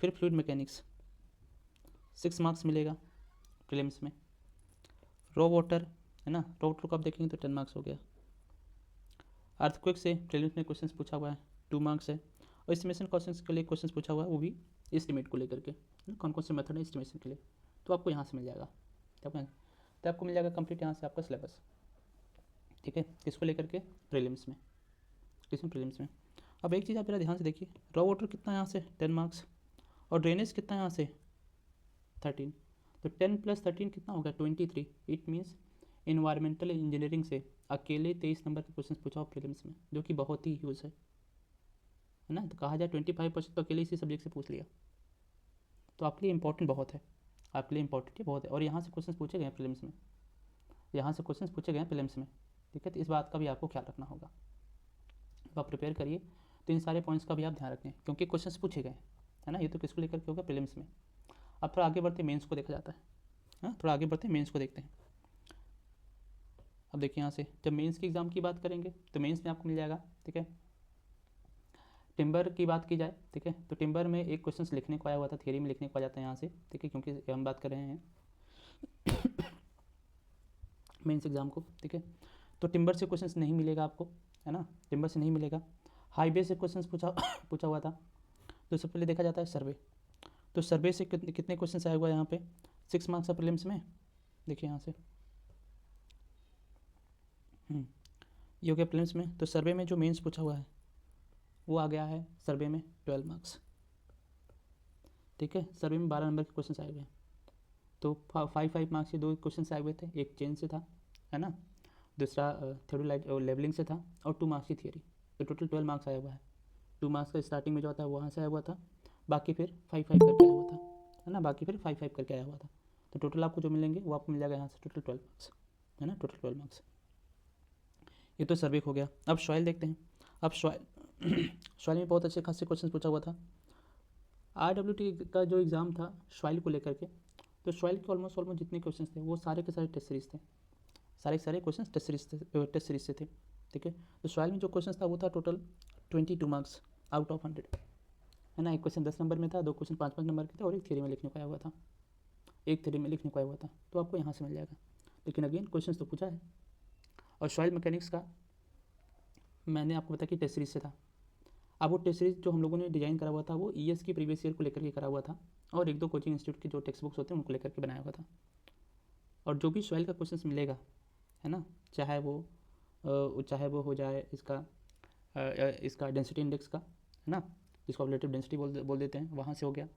Speaker 1: फिर फ्लूइड मैकेनिक्स 6 मार्क्स मिलेगा प्रीलिम्स में। रॉ वाटर, है ना, रॉ वाटर को आप देखेंगे तो 10 मार्क्स हो गया। अर्थक्वेक से प्रीलिम्स में क्वेश्चन पूछा हुआ है, 2 मार्क्स है। और एस्टिमेशन क्वेश्चन के लिए क्वेश्चन पूछा हुआ है, वो भी एस्टिमेट को लेकर के, कौन कौन से मेथड है एस्टिमेशन के लिए, तो आपको यहाँ से मिल जाएगा। तो आपको मिल जाएगा कंप्लीट यहाँ से आपका सिलेबस, ठीक है, किसको लेकर के, प्रीलिम्स में, किसमें, प्रीलिम्स में। अब एक चीज़ आप मेरा ध्यान से देखिए, रॉ वाटर कितना यहाँ से 10 मार्क्स, और ड्रेनेज कितना यहाँ से 13, तो 10 + 13 कितना होगा 23। इट मीन्स इन्वायरमेंटल इंजीनियरिंग से अकेले 23 नंबर के क्वेश्चन पूछा हो प्रीलिम्स में, जो कि बहुत ही ह्यूज है ना। तो कहा जाए 25% तो अकेले इसी सब्जेक्ट से पूछ लिया, तो आपके लिए इंपॉर्टेंट बहुत है, आपके लिए इंपॉर्टेंट ही बहुत है। और यहाँ से क्वेश्चन पूछे गए हैं प्रीलिम्स में, यहाँ से क्वेश्चन पूछे गए हैं प्रीलिम्स में, ठीक है। तो इस बात का भी आपको ख्याल रखना होगा, जब आप प्रिपेयर करिए तो इन सारे पॉइंट्स का भी आप ध्यान रखें, क्योंकि क्वेश्चन पूछे गए हैं ना। ये तो किसको लेकर के होगा, प्रीलिम्स में। अब थोड़ा आगे बढ़ते मेंस को देखा जाता है, हाँ, थोड़ा आगे बढ़ते मेंस को देखते हैं। अब देखिए यहाँ से जब मेंस की एग्ज़ाम की बात करेंगे तो मेंस में आपको मिल जाएगा, ठीक है। टिम्बर की बात की जाए, ठीक है, तो टिम्बर में एक क्वेश्चन लिखने को आया हुआ था, थियरी में लिखने को आ जाता है यहाँ से, ठीक है, क्योंकि हम बात कर रहे हैं मेंस एग्ज़ाम को, ठीक है। तो टिम्बर से क्वेश्चन नहीं मिलेगा आपको, है ना, टिम्बर से नहीं मिलेगा। हाईवे से क्वेश्चन पूछा हुआ था। तो सबसे पहले देखा जाता है सर्वे, तो सर्वे से कितने क्वेश्चन आया हुआ है यहाँ पे, 6 मार्क्स है प्रीलिम्स में। देखिए यहाँ से ये हो गया प्रीलिम्स में। तो सर्वे में जो मेंस पूछा हुआ है वो आ गया है सर्वे में 12 मार्क्स, ठीक है। सर्वे में 12 नंबर के क्वेश्चन आए हुए हैं। तो 5 मार्क्स के 2 क्वेश्चन आए हुए थे, एक चेन से था, है ना, दूसरा थ्योरी लेवलिंग से था, और 2 मार्क्स की थियरी। तो टोटल 12 मार्क्स आया हुआ है। 2 मार्क्स का स्टार्टिंग में जो आता है वहाँ से आया हुआ था, बाकी फिर 5 करके आया हुआ था, है ना, बाकी फिर 5 करके आया हुआ था। तो टोटल आपको जो मिलेंगे वो आपको मिल जाएगा यहाँ से टोटल 12 मार्क्स, है ना, टोटल 12 मार्क्स। ये तो सर्वे हो गया। अब सॉइल देखते हैं। अब सॉइल में बहुत अच्छे खासे क्वेश्चन पूछा हुआ था। RWT का जो एग्ज़ाम था सॉइल को लेकर के, तो सॉइल के ऑलमोस्ट जितने क्वेश्चन थे वो सारे के सारे टेस्ट सीरीज थे, सारे के सारे क्वेश्चन टेस्ट सीरीज से थे, ठीक है। तो सॉइल में जो क्वेश्चन था वो था टोटल 22 मार्क्स आउट ऑफ 100, है ना। एक क्वेश्चन 10 नंबर में था, 2 क्वेश्चन 5 नंबर के थे, और एक थियरी में लिखने को आया हुआ था, एक थियरी में लिखने को आया हुआ था। तो आपको यहाँ से मिल जाएगा, लेकिन अगेन क्वेश्चन तो पूछा है। और सॉइल मैकेनिक्स का मैंने आपको बताया कि टेस्ट सीरीज से था। अब वो टेस्ट सीरीज जो हम लोगों ने डिज़ाइन करा हुआ था वो ES की प्रीवियस ईयर को लेकर के करा हुआ था, और 1-2 कोचिंग इंस्टीट्यूट के जो टेक्स्ट बुक्स होते हैं उनको लेकर के बनाया हुआ था। और जो भी सॉइल का क्वेश्चन मिलेगा, है ना, चाहे वो हो जाए इसका डेंसिटी इंडेक्स का, है ना, जिसको रिलेटिव डेंसिटी बोल देते हैं, वहाँ से हो गया,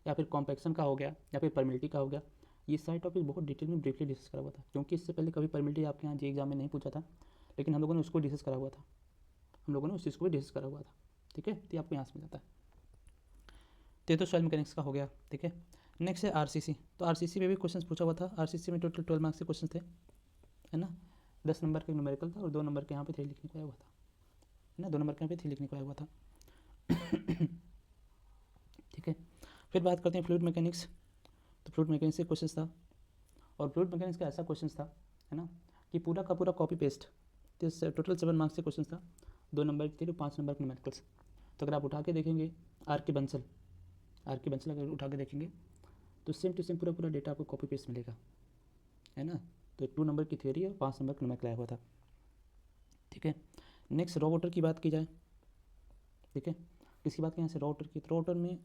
Speaker 1: या फिर कॉम्पैक्शन का हो गया, या फिर परमिलिटी का हो गया। ये सारे टॉपिक बहुत डिटेल में ब्रीफली डिस्कस करा हुआ था, क्योंकि इससे पहले कभी परमिलिटी आपके यहाँ जी एग्जाम में नहीं पूछा था, लेकिन हम लोगों ने उसको डिस्कस करा हुआ था, हम लोगों ने उस चीज़ को भी डिस्कस करा हुआ था, ठीक है। तो आपको यहाँ से मिल जाता है। तो सॉइल मैकेनिक्स का हो गया, ठीक है। नेक्स्ट है RCC। तो RCC में भी क्वेश्चन पूछा हुआ था। RCC में टोटल 12 मार्क्स के क्वेश्चन थे, है ना। 10 नंबर का न्यूमेरिकल था, और 2 नंबर के यहाँ पे 3 लिखने को आया हुआ था, है ना, 2 नंबर के यहाँ पे 3 लिखने को आया हुआ था ठीक है। फिर बात करते हैं फ्लूइड मैकेनिक्स। तो फ्लूइड मैकेनिक्स से क्वेश्चन था, और फ्लूइड मैकेनिक्स का ऐसा क्वेश्चन था, है ना, कि पूरा का पूरा कॉपी पेस्ट। तो टोटल 7 मार्क्स से क्वेश्चन था, 2 नंबर की थी, 5 नंबर के न्यूमेरिकल्स। तो अगर आप उठा के देखेंगे आर के बंसल अगर उठा के देखेंगे तो सेम टू सेम पूरा डेटा आपको कॉपी पेस्ट मिलेगा, है ना। तो 2 नंबर की थ्योरी और 5 नंबर का न्यूमेरिकल आया हुआ था, ठीक है। नेक्स्ट रॉ वाटर की बात की जाए, ठीक है, किसकी बात करें यहाँ से, रॉ वाटर की। रॉ वाटर में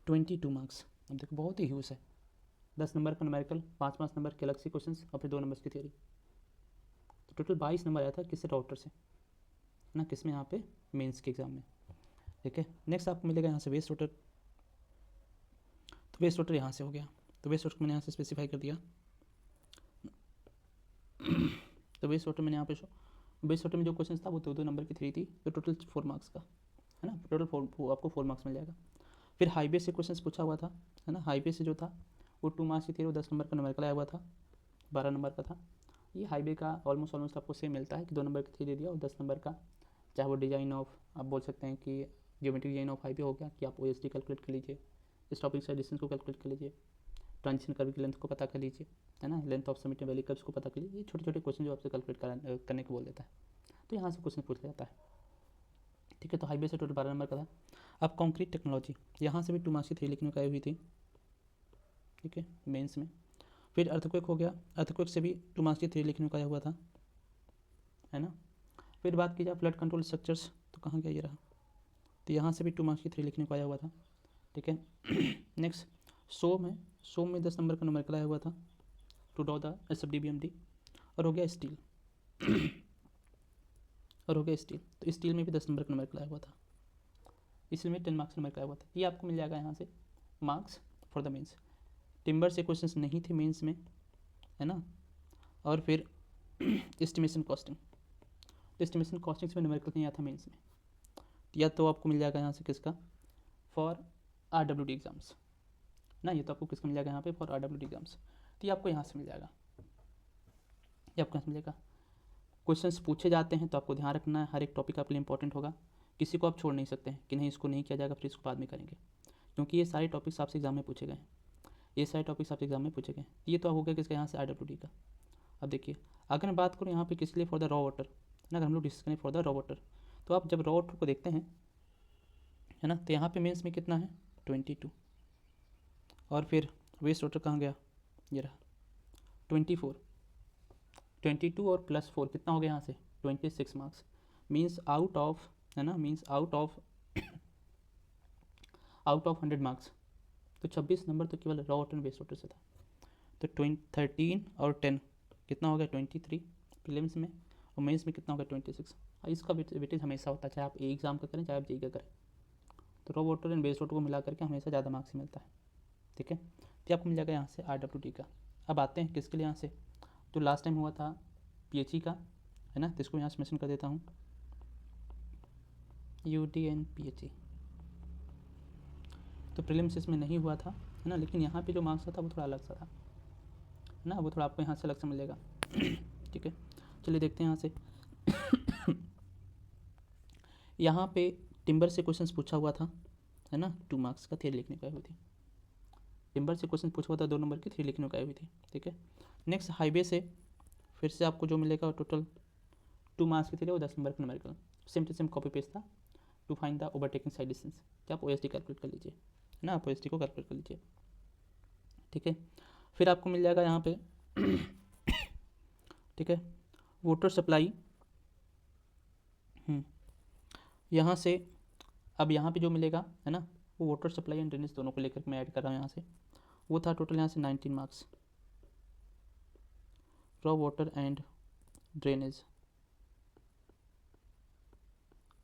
Speaker 1: 22 मार्क्स, अब देखो बहुत ही ह्यूज है। 10 नंबर का न्यूमेरिकल, 5 नंबर के अलग से क्वेश्चन, और फिर 2 नंबर की थ्योरी। तो टोटल 22 नंबर आया था किससे, रॉ वाटर से, ना, किस में, यहाँ पे मेंस के एग्जाम में, ठीक है। नेक्स्ट आपको मिलेगा यहाँ से वेस्ट वाटर। तो वेस्ट वाटर यहाँ से हो गया, तो वेस्ट वाटर मैंने यहाँ से स्पेसिफाई कर दिया तो वेस्ट वाटर मैंने यहाँ पे वेस्ट वाटर में जो क्वेश्चन था वो 2 नंबर की थ्री थी, तो टोटल 4 मार्क्स का, है ना, टोटल आपको 4 मार्क्स मिल जाएगा। फिर हाईवे से क्वेश्चन पूछा हुआ था, है ना, हाईवे से जो था वो 2 मार्क्स की थी, वो 10 नंबर का न्यूमेरिकल आया हुआ था, 12 नंबर का था। ये हाईवे का ऑलमोस्ट आपको सेम मिलता है कि 2 नंबर का थ्री दे दिया और 10 नंबर का, चाहे वो डिज़ाइन ऑफ, आप बोल सकते हैं कि ज्योमेट्रिक डिज़ाइन ऑफ हाईवे हो गया कि आप OSD कैलकुलेट कर लीजिए, इस टॉपिक से डिस्टेंस को कैलकुलेट कर लीजिए, ट्रांजिशन कर्व की लेंथ को पता कर लीजिए, है ना, length of summit valley curves को पता कर लीजिए। ये छोटे छोटे क्वेश्चन जो आपसे कैलकुलेट करने को बोल देता है, तो यहाँ से क्वेश्चन पूछ जाता है। ठीक है, तो हाईवे से टोटल 12 नंबर का था। अब कॉन्क्रीट टेक्नोलॉजी, यहाँ से भी 2 मार्क्स की थ्री लिखने को आई हुई थी। ठीक है, मेंस में। फिर अर्थक्वेक हो गया, अर्थक्वेक से भी 2 मार्क्स की थ्री लिखने को आया हुआ था, है ना। फिर बात की जाए फ्लड कंट्रोल स्ट्रक्चर्स, तो कहाँ गया ये रहा, तो यहाँ से भी 2 मार्क्स की थ्री लिखने को आया हुआ था। ठीक है, नेक्स्ट सोम है, सोम में 10 नंबर का न्यूमेरिकल आया हुआ था, टू ड्रॉ द SFD-BMD। और हो गया स्टील और हो गया स्टील, तो स्टील में भी 10 नंबर का न्यूमेरिकल आया हुआ था, इसमें 10 मार्क्स न्यूमेरिकल आया हुआ था। ये आपको मिल जाएगा यहाँ से marks for the mains. Timber से क्वेश्चंस नहीं थे मेंस में, है ना। और फिर एस्टिमेशन कॉस्टिंग, तो एस्टिमेशन कॉस्टिंग में न्यूमेरिकल नहीं आया था मेंस में, या तो आपको मिल जाएगा यहाँ से किसका, फॉर RWD एग्जाम्स ना, ये तो आपको किसका मिल जाएगा यहाँ पे, फॉर RWD एग्जाम्स। तो ये आपको यहाँ से मिल जाएगा, ये आपको यहाँ से मिलेगा। क्वेश्चंस पूछे जाते हैं तो आपको ध्यान रखना है, हर एक टॉपिक आपके लिए इंपॉर्टेंट होगा, किसी को आप छोड़ नहीं सकते हैं कि नहीं इसको नहीं किया जाएगा फिर इसको बाद में करेंगे, क्योंकि ये सारे टॉपिक्स आपसे एग्जाम में पूछे गए हैं, ये सारे टॉपिक्स आपसे एग्जाम में पूछे गए। ये तो हो गया किसका, यहाँ से RWD का। अब देखिए, अगर मैं बात करूँ यहाँ पे किसके लिए, फॉर द रॉ वाटर, ना, अगर हम लोग डिस्कस करें फॉर द रॉ वाटर, तो आप जब रॉ वाटर को देखते हैं, है ना, तो यहाँ पे मेंस में कितना है 22, और फिर वेस्ट वाटर कहाँ गया, ये रहा 24, 22 और +4 कितना हो गया यहाँ से 26 मार्क्स, मीन्स आउट ऑफ, है ना, मीन्स आउट ऑफ 100 मार्क्स, तो 26 नंबर तो केवल रॉ वाटर वेस्ट वाटर से था। तो 13 और 10 कितना हो गया 23 प्रीलिम्स में, और मेंस में कितना हो गया 26। इसका वेटेज हमेशा होता है, चाहे आप एग्जाम का करें चाहे आप जेई का करें, तो raw water and waste water को मिला करके हमेशा ज़्यादा मार्क्स मिलता है। ठीक है, तो आपको मिल जाएगा यहाँ से RWD का। अब आते हैं किसके लिए यहाँ से, तो लास्ट टाइम हुआ था PHE का, है ना, तो इसको यहाँ से मेंशन कर देता हूँ, UTN PHE। तो प्रीलिम्स इसमें नहीं हुआ था, है ना, लेकिन यहाँ पे जो मार्क्स था वो थोड़ा अलग सा था, है ना, वो थोड़ा आपको यहाँ से अलग से मिलेगा। ठीक है, चलिए देखते हैं यहाँ से। यहाँ पे टिम्बर से क्वेश्चंस पूछा हुआ था, है ना, 2 मार्क्स का थ्री लिखने को आई हुई थी। टिम्बर से क्वेश्चन पूछा हुआ था 2 नंबर की थ्री लिखने को आई हुई थी। ठीक है, नेक्स्ट हाईवे से फिर से आपको जो मिलेगा टोटल 2 मार्क्स की थी वो 10 नंबर का numerical, same to same copy paste था, to find the overtaking side distance, क्या आप OSD कैलकुलेट कर लीजिए, है ना, आप OSD को कैलकुलेट कर लीजिए। ठीक है, फिर आपको मिल जाएगा यहाँ पे ठीक है, वाटर सप्लाई, यहाँ से, अब यहाँ पे जो मिलेगा, है ना, वो वाटर सप्लाई एंड ड्रेनेज दोनों को लेकर मैं ऐड कर रहा हूँ यहाँ से, वो था टोटल यहाँ से 19 marks, raw water and drainage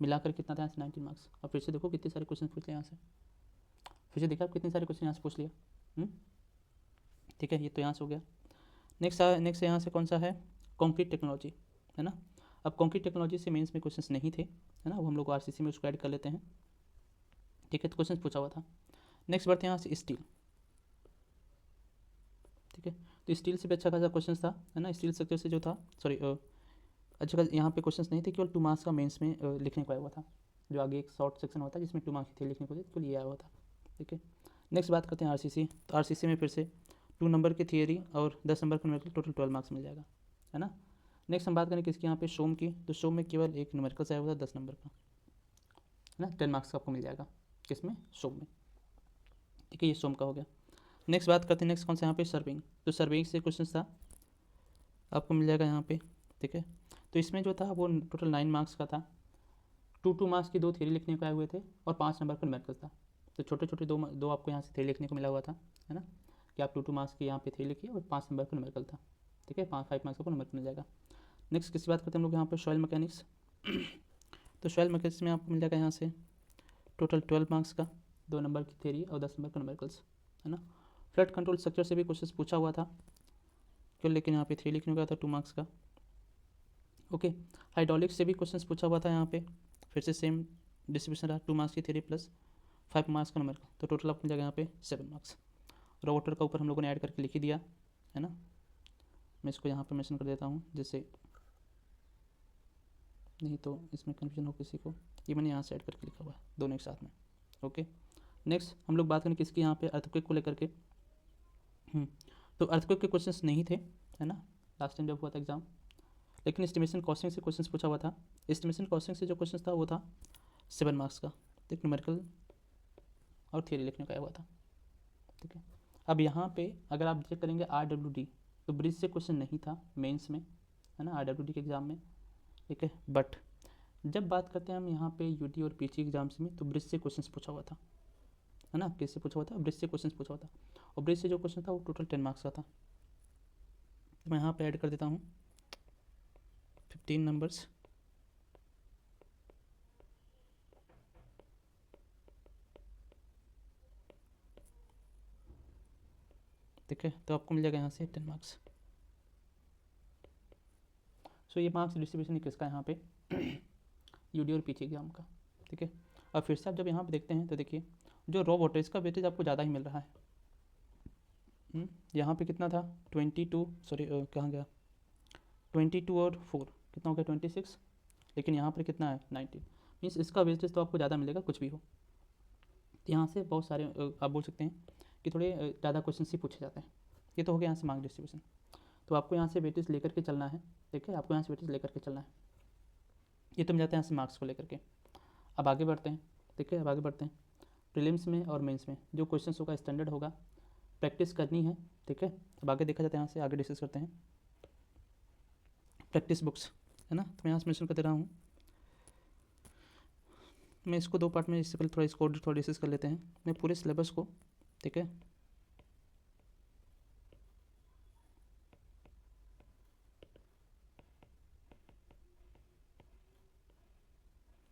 Speaker 1: मिलाकर कितना था यहाँ से 19 मार्क्स। अब फिर से देखो कितने सारे क्वेश्चन पूछ लिए यहाँ से, फिर से देखा आप कितने सारे क्वेश्चन यहाँ से पूछ लिया। ठीक है, ये तो यहाँ से हो गया। नेक्स्ट यहाँ से कौन सा है, कॉन्क्रीट टेक्नोलॉजी, है ना। अब कॉन्क्रीट टेक्नोलॉजी से मेंस में क्वेश्चंस नहीं थे, है ना, वो हम लोग RCC में उसको ऐड कर लेते हैं। ठीक है, तो क्वेश्चन पूछा हुआ था। नेक्स्ट बढ़ते हैं यहाँ से स्टील। ठीक है, तो स्टील से भी अच्छा खासा क्वेश्चन था, है ना, स्टील सेक्टर से जो था, सॉरी अच्छा खासा यहाँ पे क्वेश्चंस नहीं थे, केवल 2 मार्क्स का मेंस में लिखने को आया हुआ था, जो आगे एक शॉर्ट सेक्शन होता है जिसमें 2 मार्क्स थे लिखने को, केवल ये आया हुआ था। ठीक है, नेक्स्ट बात करते हैं RCC, तो RCC में फिर से 2 नंबर की थियरी और 10 नंबर का न्यूमेरिकल, टोटल 12 मार्क्स मिल जाएगा, है ना। नेक्स्ट हम बात करें किसकी, यहाँ पे सोम की, तो सोम में केवल एक न्यूमेरिकल से आया हुआ था 10 नंबर का, है ना, 10 मार्क्स का आपको मिल जाएगा, किसमें, सोम में। ठीक है, ये सोम का हो गया। नेक्स्ट बात करते हैं, नेक्स्ट कौन सा यहाँ पे, सर्विंग, तो सर्विंग से क्वेश्चन था आपको मिल जाएगा यहाँ पे। ठीक है, तो इसमें जो था वो टोटल 9 मार्क्स का था, 2 मार्क्स की 2 थ्योरी लिखने को आए हुए थे और 5 नंबर का न्यूमेरिकल था, तो छोटे छोटे दो आपको यहाँ से थ्योरी लिखने को मिला हुआ था, है ना, कि आप 2 मार्क्स की यहाँ पे थ्योरी लिखिए और 5 नंबर का न्यूमेरिकल था। ठीक है, 5 मार्क्स का न्यूमेरिकल मिल जाएगा। नेक्स्ट किसकी बात करते हैं हम लोग यहाँ पे, सॉइल मैकेनिक्स। तो सॉइल मैकेनिक्स में आपको मिल जाएगा यहाँ से टोटल 12 मार्क्स का, 2 नंबर की थ्योरी और 10 नंबर का न्यूमेरिकल्स, है ना। फ्लड कंट्रोल स्ट्रक्चर से भी क्वेश्चन पूछा हुआ था क्यों, लेकिन यहाँ पे 3 लिखने का था 2 मार्क्स का। ओके, हाइड्रोलिक्स से भी क्वेश्चन पूछा हुआ था यहाँ पे, फिर से सेम डिस्ट्रीब्यूशन रहा, 2 मार्क्स की थ्योरी प्लस 5 मार्क्स का न्यूमेरिकल, तो टोटल आपको मिल जाएगा यहाँ पे 7 मार्क्स। रॉ वाटर का ऊपर हम लोगों ने ऐड करके लिख ही दिया, है ना, मैं इसको यहाँ पे मेंशन कर देता हूँ, जिससे नहीं तो इसमें कन्फ्यूजन हो किसी को। ये मैंने यहाँ से ऐड करके लिखा हुआ है दोनों एक साथ में। ओके, नेक्स्ट हम लोग बात करें किसकी, यहाँ पे अर्थक्वेक को लेकर के। तो अर्थक्वेक के क्वेश्चंस नहीं थे, है ना, लास्ट टाइम जब हुआ था एग्जाम, लेकिन एस्टिमेशन कॉस्टिंग से क्वेश्चंस पूछा हुआ था। एस्टिमेशन कॉस्टिंग से जो क्वेश्चन था वो था 7 मार्क्स का, ठीक, न्यूमेरिकल और थियरी लिखने का हुआ था, ठीक है। अब यहाँ पे अगर आप चेक करेंगे RWD, तो ब्रिज से क्वेश्चन नहीं था मेंस में, है ना, RWD के एग्ज़ाम में, ठीक है। बट जब बात करते हैं हम यहाँ पे UT और PG एग्जाम्स में, तो ब्रिज से क्वेश्चन पूछा हुआ था, है ना, किससे पूछा हुआ था, ब्रिज से क्वेश्चन पूछा हुआ था, और ब्रिज से जो क्वेश्चन था वो टोटल 10 मार्क्स का था। तो मैं यहाँ पे ऐड कर देता हूँ 15 नंबर्स, ठीक है। तो आपको मिल जाएगा यहाँ से 10 मार्क्स। सो ये मार्क्स डिस्ट्रीब्यूशन किसका यहाँ पे UD और PG एग्जाम का, ठीक है। और फिर से आप जब यहाँ पे देखते हैं तो देखिए जो रॉ वाटर इसका वेटेज आपको ज़्यादा ही मिल रहा है। यहाँ पे कितना था 22, सॉरी कहाँ गया, 22 और 4 कितना हो गया 26, लेकिन यहाँ पर कितना है 19, मीन्स इसका वेटेज तो आपको ज़्यादा मिलेगा कुछ भी हो। तो यहाँ से बहुत सारे आप बोल सकते हैं कि थोड़े ज़्यादा क्वेश्चन ही पूछे जाते हैं। ये तो हो गया यहाँ से मार्क डिस्ट्रीब्यूशन। तो आपको यहाँ से वेटेज लेकर के चलना है, ठीक है, आपको यहाँ से वेटेज लेकर के चलना है। ये तो हम जाते हैं यहाँ से मार्क्स को लेकर के। अब आगे बढ़ते हैं, ठीक है, अब आगे बढ़ते हैं। प्रीलिम्स में और मेंस में जो क्वेश्चन होगा स्टैंडर्ड होगा, प्रैक्टिस करनी है, ठीक है। अब आगे देखा जाता है, यहाँ से आगे डिस्कस करते हैं प्रैक्टिस बुक्स, है ना। तो मैं यहाँ से मेंशन कर दे रहा हूँ, मैं इसको 2 पार्ट में, इससे पहले थोड़ा इसको थोड़ा डिस्कस कर लेते हैं। मैं पूरे सिलेबस को, ठीक है,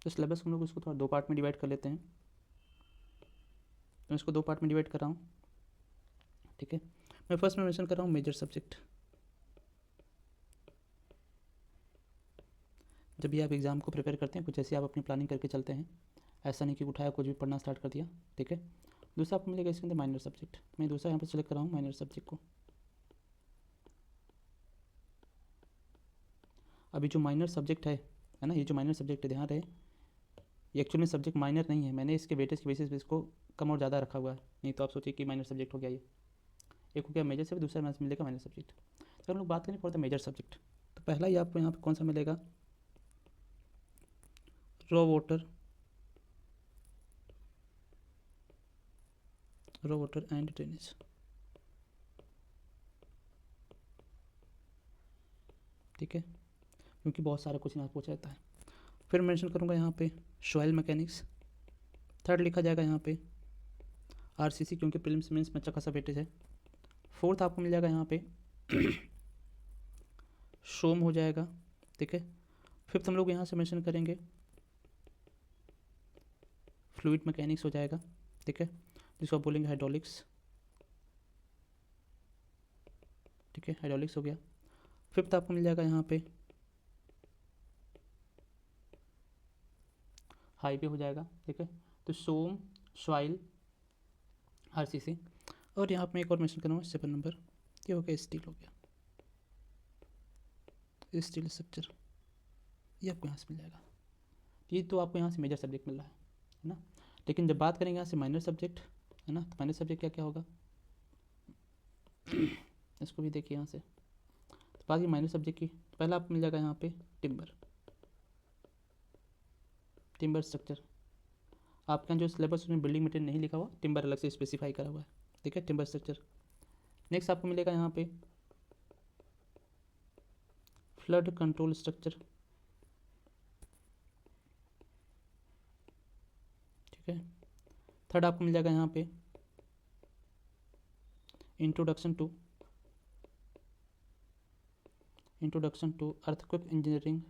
Speaker 1: तो सिलेबस हम लोग इसको थोड़ा 2 पार्ट में डिवाइड कर लेते हैं। तो इसको 2 पार्ट में डिवाइड कर रहा हूँ, ठीक है। मैं फर्स्ट में मेंशन कर रहा हूँ मेजर सब्जेक्ट। जब भी आप एग्ज़ाम को प्रिपेयर करते हैं, कुछ ऐसे आप अपनी प्लानिंग करके चलते हैं, ऐसा नहीं कि उठाया कुछ भी पढ़ना स्टार्ट कर दिया, ठीक है। दूसरा आपको मिलेगा इसके अंदर माइनर सब्जेक्ट। मैं दूसरा यहाँ पर सेलेक्ट कर रहा हूँ माइनर सब्जेक्ट को। अभी जो माइनर सब्जेक्ट है ना, ये जो माइनर सब्जेक्ट है, ध्यान रहे, ये एक्चुअल में सब्जेक्ट माइनर नहीं है, मैंने इसके वेटेज के बेसिस पे इसको कम और ज़्यादा रखा हुआ है, नहीं तो आप सोचिए कि माइनर सब्जेक्ट हो गया ये। एक हो गया मेजर सब्जेक्ट, दूसरा मिलेगा माइनर सब्जेक्ट। तो हम लोग बात करें फॉर द मेजर सब्जेक्ट, तो पहला ही आपको यहाँ पर कौन सा मिलेगा, रॉ वाटर एंड ड्रेनेज, ठीक है, क्योंकि बहुत सारा क्वेश्चन यहाँ पूछा जाता है। फिर मेंशन करूँगा यहाँ पे सॉइल मैकेनिक्स। थर्ड लिखा जाएगा यहाँ पे RCC, क्योंकि प्रीलिम्स मेंस में अच्छा खासा वेटेज है। फोर्थ आपको मिल जाएगा यहाँ पे शोम हो जाएगा, ठीक है। फिफ्थ हम लोग यहाँ से मेंशन करेंगे फ्लूइड मैकेनिक्स हो जाएगा, ठीक है, जिसको आप बोलेंगे हाइड्रोलिक्स, ठीक है, हाइड्रोलिक्स हो गया। फिफ्थ आपको मिल जाएगा यहाँ पे हाईवे हो जाएगा, ठीक है। तो सोम, सॉइल, RCC, और यहाँ पे एक और मेंशन करूँगा 7 नंबर, ये हो गया स्टील, हो गया स्टील स्ट्रक्चर, ये आपको यहाँ से मिल जाएगा। ये तो आपको यहाँ से मेजर सब्जेक्ट मिल रहा है ना। लेकिन जब बात करेंगे यहाँ से माइनर सब्जेक्ट, है ना, तो माइनर सब्जेक्ट क्या क्या होगा इसको भी देखिए यहाँ से। तो बाकी माइनर सब्जेक्ट की पहला आपको मिल जाएगा यहाँ पे टिम्बर स्ट्रक्चर। आपका जो सिलेबस उसमें बिल्डिंग मटेरियल नहीं लिखा हुआ, टिम्बर अलग से स्पेसिफाई करा हुआ है, ठीक है, टिम्बर स्ट्रक्चर। नेक्स्ट आपको मिलेगा यहाँ पे फ्लड कंट्रोल स्ट्रक्चर, ठीक है। थर्ड आपको मिल जाएगा यहाँ पे इंट्रोडक्शन टू अर्थक्वेक इंजीनियरिंग,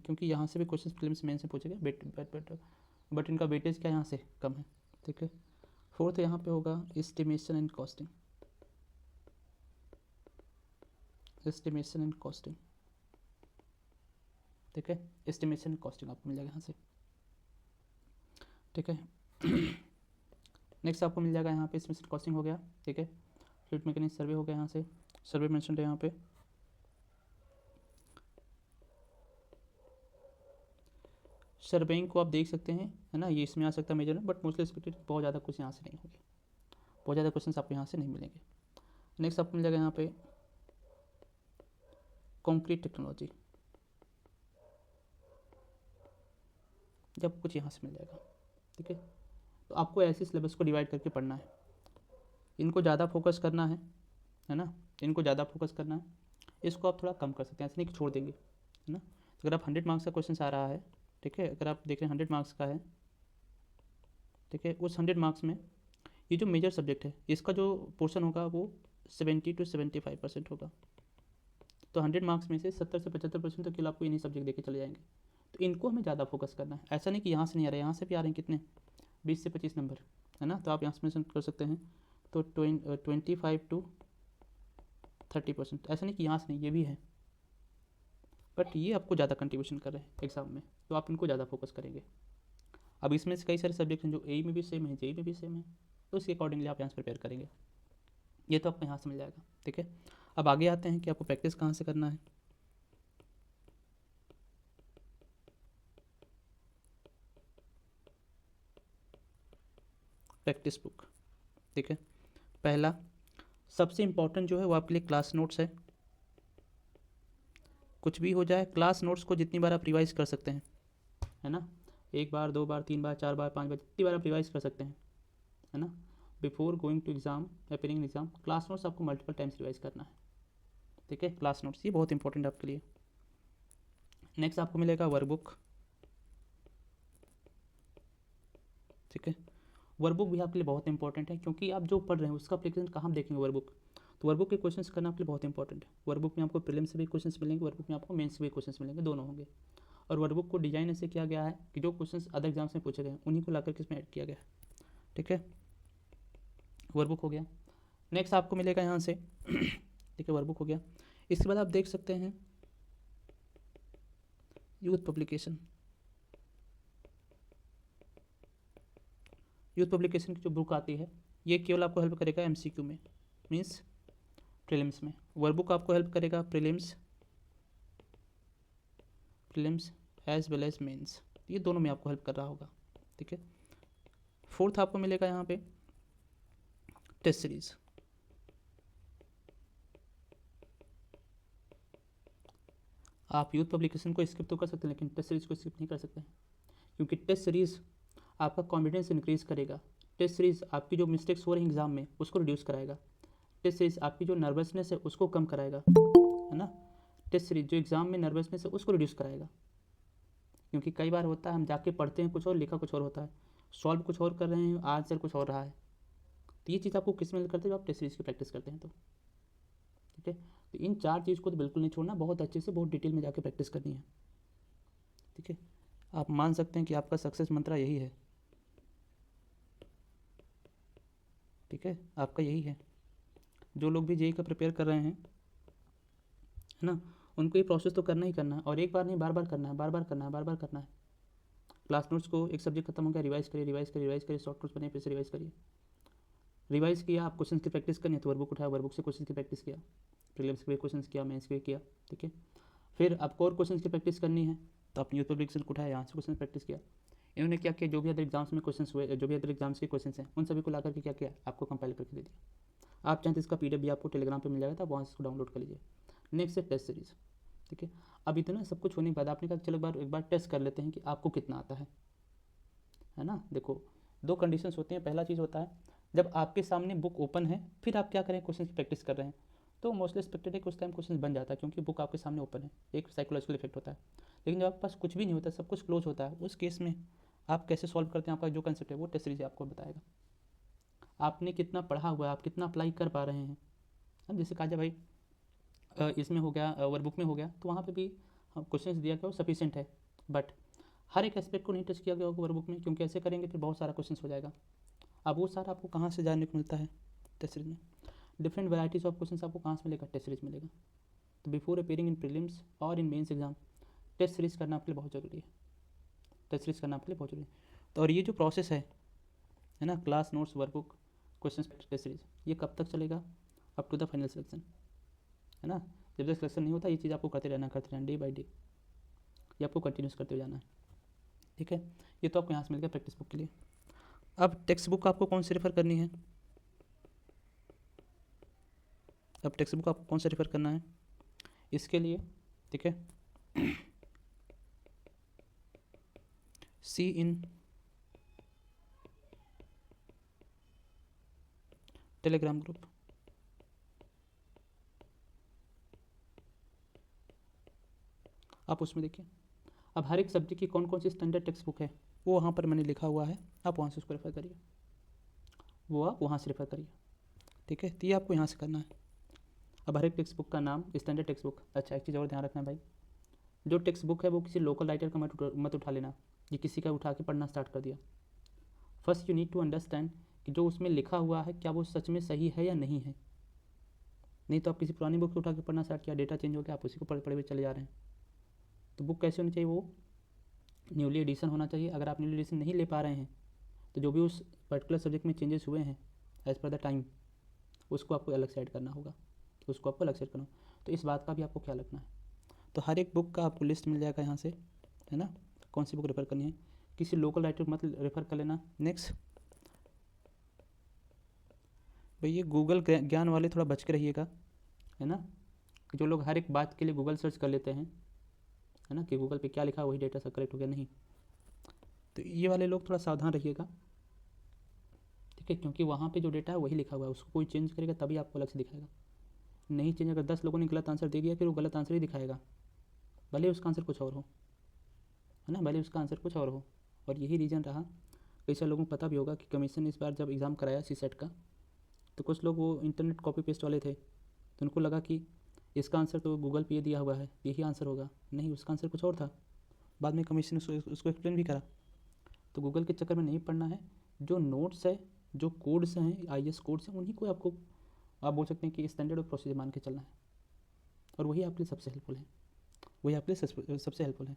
Speaker 1: क्योंकि यहाँ से भी क्वेश्चन प्रीलिम्स मेन से पूछेगा, बट इनका वेटेज क्या यहाँ से कम है, ठीक है। फोर्थ यहाँ पे होगा एस्टिमेशन एंड कॉस्टिंग, ठीक है, एस्टिमेशन कॉस्टिंग आपको मिल जाएगा यहाँ से, ठीक है। नेक्स्ट आपको मिल जाएगा यहाँ पे इसमें कॉस्टिंग हो गया, ठीक है, फ्लूइड मैकेनिक्स सर्वे हो गया, यहाँ से सर्वे मेंशन है यहाँ पे। सर्वेइंग को आप देख सकते हैं, है ना, ये इसमें आ सकता है मेजर में, बट मोस्टली एक्सपेक्टेड बहुत ज़्यादा कुछ यहाँ से नहीं होंगे, बहुत ज़्यादा क्वेश्चन आपको यहाँ से नहीं मिलेंगे। नेक्स्ट आपको मिल जाएगा यहाँ पे कंक्रीट टेक्नोलॉजी, जब कुछ यहाँ से मिल जाएगा, ठीक है। तो आपको ऐसे सिलेबस को डिवाइड करके पढ़ना है, इनको ज़्यादा फोकस करना है ना, इनको ज़्यादा फोकस करना है, इसको आप थोड़ा कम कर सकते हैं, ऐसे नहीं कि छोड़ देंगे, है ना। अगर आप 100 मार्क्स का क्वेश्चन आ रहा है, ठीक है, अगर आप देख रहे हैं 100 मार्क्स का है, ठीक है, उस 100 मार्क्स में ये जो मेजर सब्जेक्ट है इसका जो पोर्शन होगा वो 70 to 75% होगा। तो 100 मार्क्स में से 70 से 75% तो केवल आपको इन्हीं सब्जेक्ट देके चले जाएंगे। तो इनको हमें ज़्यादा फोकस करना है, ऐसा नहीं कि यहाँ से नहीं आ रहा है, यहाँ से भी आ रहे हैं कितने 20 से 25 नंबर, है ना। तो आप यहाँ से मेंशन कर सकते हैं, तो 25 to 30%, ऐसा नहीं कि यहाँ से नहीं, ये भी है, बट ये आपको ज़्यादा कंट्रीब्यूशन कर रहे हैं एग्जाम में, तो आप इनको ज़्यादा फोकस करेंगे। अब इसमें से कई सारे सब्जेक्ट हैं जो ए में भी सेम है, जे में भी सेम है, तो उसके अकॉर्डिंगली आप यहाँ से प्रिपेयर करेंगे, ये तो आपको यहाँ से मिल जाएगा, ठीक है। अब आगे आते हैं कि आपको प्रैक्टिस कहाँ से करना है। प्रैक्टिस बुक, ठीक है, पहला सबसे इम्पॉर्टेंट जो है वो आपके लिए क्लास नोट्स है। कुछ भी हो जाए, क्लास नोट्स को जितनी बार आप रिवाइज कर सकते हैं, है ना, 1 बार 2 बार 3 बार 4 बार 5 बार, जितनी बार आप रिवाइज कर सकते हैं, है ना, before going to exam, appearing exam, class notes आपको मल्टीपल टाइम्स रिवाइज करना है, ठीक है। क्लास नोट्स ये बहुत इंपॉर्टेंट है आपके लिए। नेक्स्ट आपको मिलेगा वर्कबुक, ठीक है, वर्कबुक भी आपके लिए बहुत इंपॉर्टेंट है, क्योंकि आप जो पढ़ रहे हैं उसका एप्लीकेशन कहाँ देखेंगे, वर्कबुक, तो वर्कबुक के क्वेश्चंस करना आपके लिए बहुत इंपॉर्टेंट है। वर्कबुक में आपको प्रीलिम्स से भी क्वेश्चंस मिलेंगे, वर्कबुक में आपको मेंस से भी क्वेश्चंस मिलेंगे, दोनों होंगे। और वर्कबुक को डिजाइन ऐसे किया गया है कि जो क्वेश्चंस अदर एग्जाम्स में पूछे गए हैं उन्हीं को लाकर के इसमें ऐड किया गया है, ठीक है। वर्कबुक हो गया। नेक्स्ट आपको मिलेगा यहाँ से ठीक है, वर्कबुक हो गया। इसके बाद आप देख सकते हैं यूथ पब्लिकेशन, यूथ पब्लिकेशन की जो बुक आती है ये केवल आपको हेल्प करेगा एमसीक्यू में, मीन्स प्रीलिम्स में। वर्कबुक आपको हेल्प करेगा prelims as well as mains, ये दोनों में आपको हेल्प कर रहा होगा, ठीक है। फोर्थ आपको मिलेगा यहाँ पे टेस्ट सीरीज, आप यूथ पब्लिकेशन को स्किप तो कर सकते हैं लेकिन टेस्ट सीरीज को स्किप नहीं कर सकते, क्योंकि टेस्ट सीरीज आपका कॉन्फिडेंस इंक्रीज करेगा, टेस्ट सीरीज आपकी जो मिस्टेक्स हो रही हैं एग्जाम में उसको रिड्यूस कराएगा, टेस्ट सीरीज आपकी जो नर्वसनेस है उसको कम कराएगा, है ना। टेस्ट सीरीज जो एग्जाम में नर्वसनेस है उसको रिड्यूस कराएगा, क्योंकि कई बार होता है हम जाके पढ़ते हैं कुछ और, लिखा कुछ और होता है, सॉल्व कुछ और कर रहे हैं, आंसर कुछ और रहा है। तो ये चीज़ आपको किस में करते हो, आप टेस्ट सीरीज की प्रैक्टिस करते हैं तो, ठीक है। तो इन 4 चीज़ को तो बिल्कुल नहीं छोड़ना, बहुत अच्छे से बहुत डिटेल में जाके प्रैक्टिस करनी है, ठीक है। आप मान सकते हैं कि आपका सक्सेस मंत्रा यही है, ठीक है, आपका यही है। जो लोग भी जेई का प्रिपेयर कर रहे हैं, है ना, उनको ये प्रोसेस तो करना ही करना है, और एक बार नहीं बार बार करना है, बार बार करना है, बार बार करना है। क्लास नोट्स को एक सब्जेक्ट खत्म हो गया, रिवाइज करिए रिवाइज करिए रिवाइज करिए, शॉर्ट नोट्स बने फिर से रिवाइज करिए, रिवाइज किया, आप क्वेश्चन की प्रैक्टिस करनी है तो वर्कबुक उठाया, वर्कबुक से क्वेश्चन की प्रैक्टिस किया, प्रीलिम्स के भी क्वेश्चन किया, मेंस के भी किया, ठीक है। फिर आपको और क्वेश्चन की प्रैक्टिस करनी है तो आपने यूथ पब्लिकेशन को उठाया, यहाँ से क्वेश्चन प्रैक्टिस किया। इन्होंने क्या किया, जो भी अदर एग्जाम्स में क्वेश्चन हुए, जो भी अदर एग्जाम्स के क्वेश्चन हैं उन सभी को ला करके क्या किया, आपको कंपाइल करके दे दिया। आप चाहें तो इसका PDF भी आपको टेलीग्राम पर मिल जाएगा, तो आप वहाँ से इसको डाउनलोड कर लीजिए। नेक्स्ट है टेस्ट सीरीज, ठीक है। अब इतना सब कुछ होने के बाद आपने कहा चलो एक बार टेस्ट कर लेते हैं कि आपको कितना आता है ना। देखो 2 कंडीशंस होती हैं, पहला चीज़ होता है जब आपके सामने बुक ओपन है फिर आप क्या करें, क्वेश्चन की प्रैक्टिस कर रहे हैं, तो मोस्टली एक्सपेक्टेड है कि उस टाइम क्वेश्चन बन जाता है, क्योंकि बुक आपके सामने ओपन है, एक साइकोलॉजिकल इफेक्ट होता है। लेकिन जब आपके पास कुछ भी नहीं होता, सब कुछ क्लोज होता है, उस केस में आप कैसे सॉल्व करते हैं, आपका जो कंसेप्ट है वो टेस्ट सीरीज आपको बताएगा। आपने कितना पढ़ा हुआ है, आप कितना अप्लाई कर पा रहे हैं। अब जैसे कहा जाए भाई इसमें हो गया, वर्कबुक में हो गया, तो वहाँ पर भी क्वेश्चन दिया गया सफिशिएंट है, बट हर एक एस्पेक्ट को नहीं टच किया गया होगा वर्कबुक में, क्योंकि ऐसे करेंगे फिर बहुत सारा क्वेश्चन हो जाएगा। अब वो सारा आपको कहाँ से जानने को मिलता है, टेस्ट सीरीज में। डिफरेंट वैराइटीज़ ऑफ क्वेश्चंस आपको कहाँ से मिलेगा, टेस्ट सीरीज मिलेगा। तो बिफोर अपेयरिंग इन प्रीलिम्स और in men's exam test series करना आपके लिए बहुत ज़रूरी है, टेस्ट सीरीज करना आपके लिए बहुत जरूरी है। तो और ये जो प्रोसेस है है ना, class notes, workbook, question test series, ये कब तक चलेगा? Up to the final selection, है ना। जब तक सिलेक्शन नहीं होता ये चीज़ आपको करते रहना डे बाई डे, ये आपको कंटिन्यूस करते हुए जाना है, ठीक है। ये तो आपको यहाँ से मिल गया प्रैक्टिस बुक के लिए। अब टेक्स्ट बुक आपको कौन सी रेफर करनी है? अब टेक्स्ट बुक आपको कौन सा रेफर करना है इसके लिए, ठीक है। सी इन टेलीग्राम ग्रुप, आप उसमें देखिए। अब हर एक सब्जेक्ट की कौन कौन सी स्टैंडर्ड टेक्स्ट बुक है वो वहाँ पर मैंने लिखा हुआ है, आप वहाँ से उसको रेफर करिए, वो आप वहाँ से रेफर करिए, ठीक है। तो ये आपको यहाँ से करना है। अब हर एक टेक्स्ट बुक का नाम स्टैंडर्ड टेक्स्ट बुक। अच्छा, एक चीज़ और ध्यान रखना है भाई, जो टेक्स्ट बुक है वो किसी लोकल राइटर का मत उठा लेना, ये किसी का उठा के पढ़ना स्टार्ट कर दिया। First you need to understand कि जो उसमें लिखा हुआ है क्या वो सच में सही है या नहीं है। नहीं तो आप किसी पुरानी बुक को उठा के पढ़ना स्टार्ट किया, डेटा चेंज हो गया, आप उसी को पढ़े पढ़े हुए चले जा रहे हैं। तो बुक कैसे होनी चाहिए? वो न्यूली एडिशन होना चाहिए। अगर आप न्यूली एडिशन नहीं ले पा रहे हैं तो जो भी उस पर्टिकुलर सब्जेक्ट में चेंजेस हुए हैं एज पर द टाइम, उसको आपको अलग से ऐड करना होगा, उसको आपको अलग से ऐड करना होगा। तो इस बात का भी आपको ख्याल रखना है। तो हर एक बुक का आपको लिस्ट मिल जाएगा यहाँ से, है ना, कौन सी बुक रेफ़र करनी है। किसी लोकल राइटर को मत रेफ़र कर लेना। नेक्स्ट भाई, ये गूगल ज्ञान वाले थोड़ा बच के रहिएगा, है ना, कि जो लोग हर एक बात के लिए गूगल सर्च कर लेते हैं, है ना, कि गूगल पे क्या लिखा वही डेटा सब करेक्ट हो गया, नहीं। तो ये वाले लोग थोड़ा सावधान रहिएगा, ठीक है, क्योंकि वहाँ पे जो डेटा है वही लिखा हुआ है, उसको कोई चेंज करेगा तभी आपको अलग से दिखाएगा। नहीं चेंज, अगर 10 लोगों ने गलत आंसर दे दिया फिर वो गलत आंसर ही दिखाएगा, भले उसका आंसर कुछ और हो, है ना, भले उसका आंसर कुछ और हो। और यही रीज़न रहा, कई सारे लोगों को पता भी होगा कि कमीशन ने इस बार जब एग्ज़ाम कराया सीसेट का, तो कुछ लोग वो इंटरनेट कॉपी पेस्ट वाले थे, तो उनको लगा कि इसका आंसर तो गूगल पे दिया हुआ है, यही आंसर होगा। नहीं, उसका आंसर कुछ और था। बाद में कमीशन उसको एक्सप्लेन भी करा। तो गूगल के चक्कर में नहीं पड़ना है। जो नोट्स है, जो कोड्स हैं, IAS कोड्स हैं, उन्हीं को आपको, आप बोल सकते हैं कि स्टैंडर्ड और प्रोसीजर मान के चलना है, और वही आपके लिए सबसे हेल्पफुल है, वही आपके लिए सबसे हेल्पफुल है।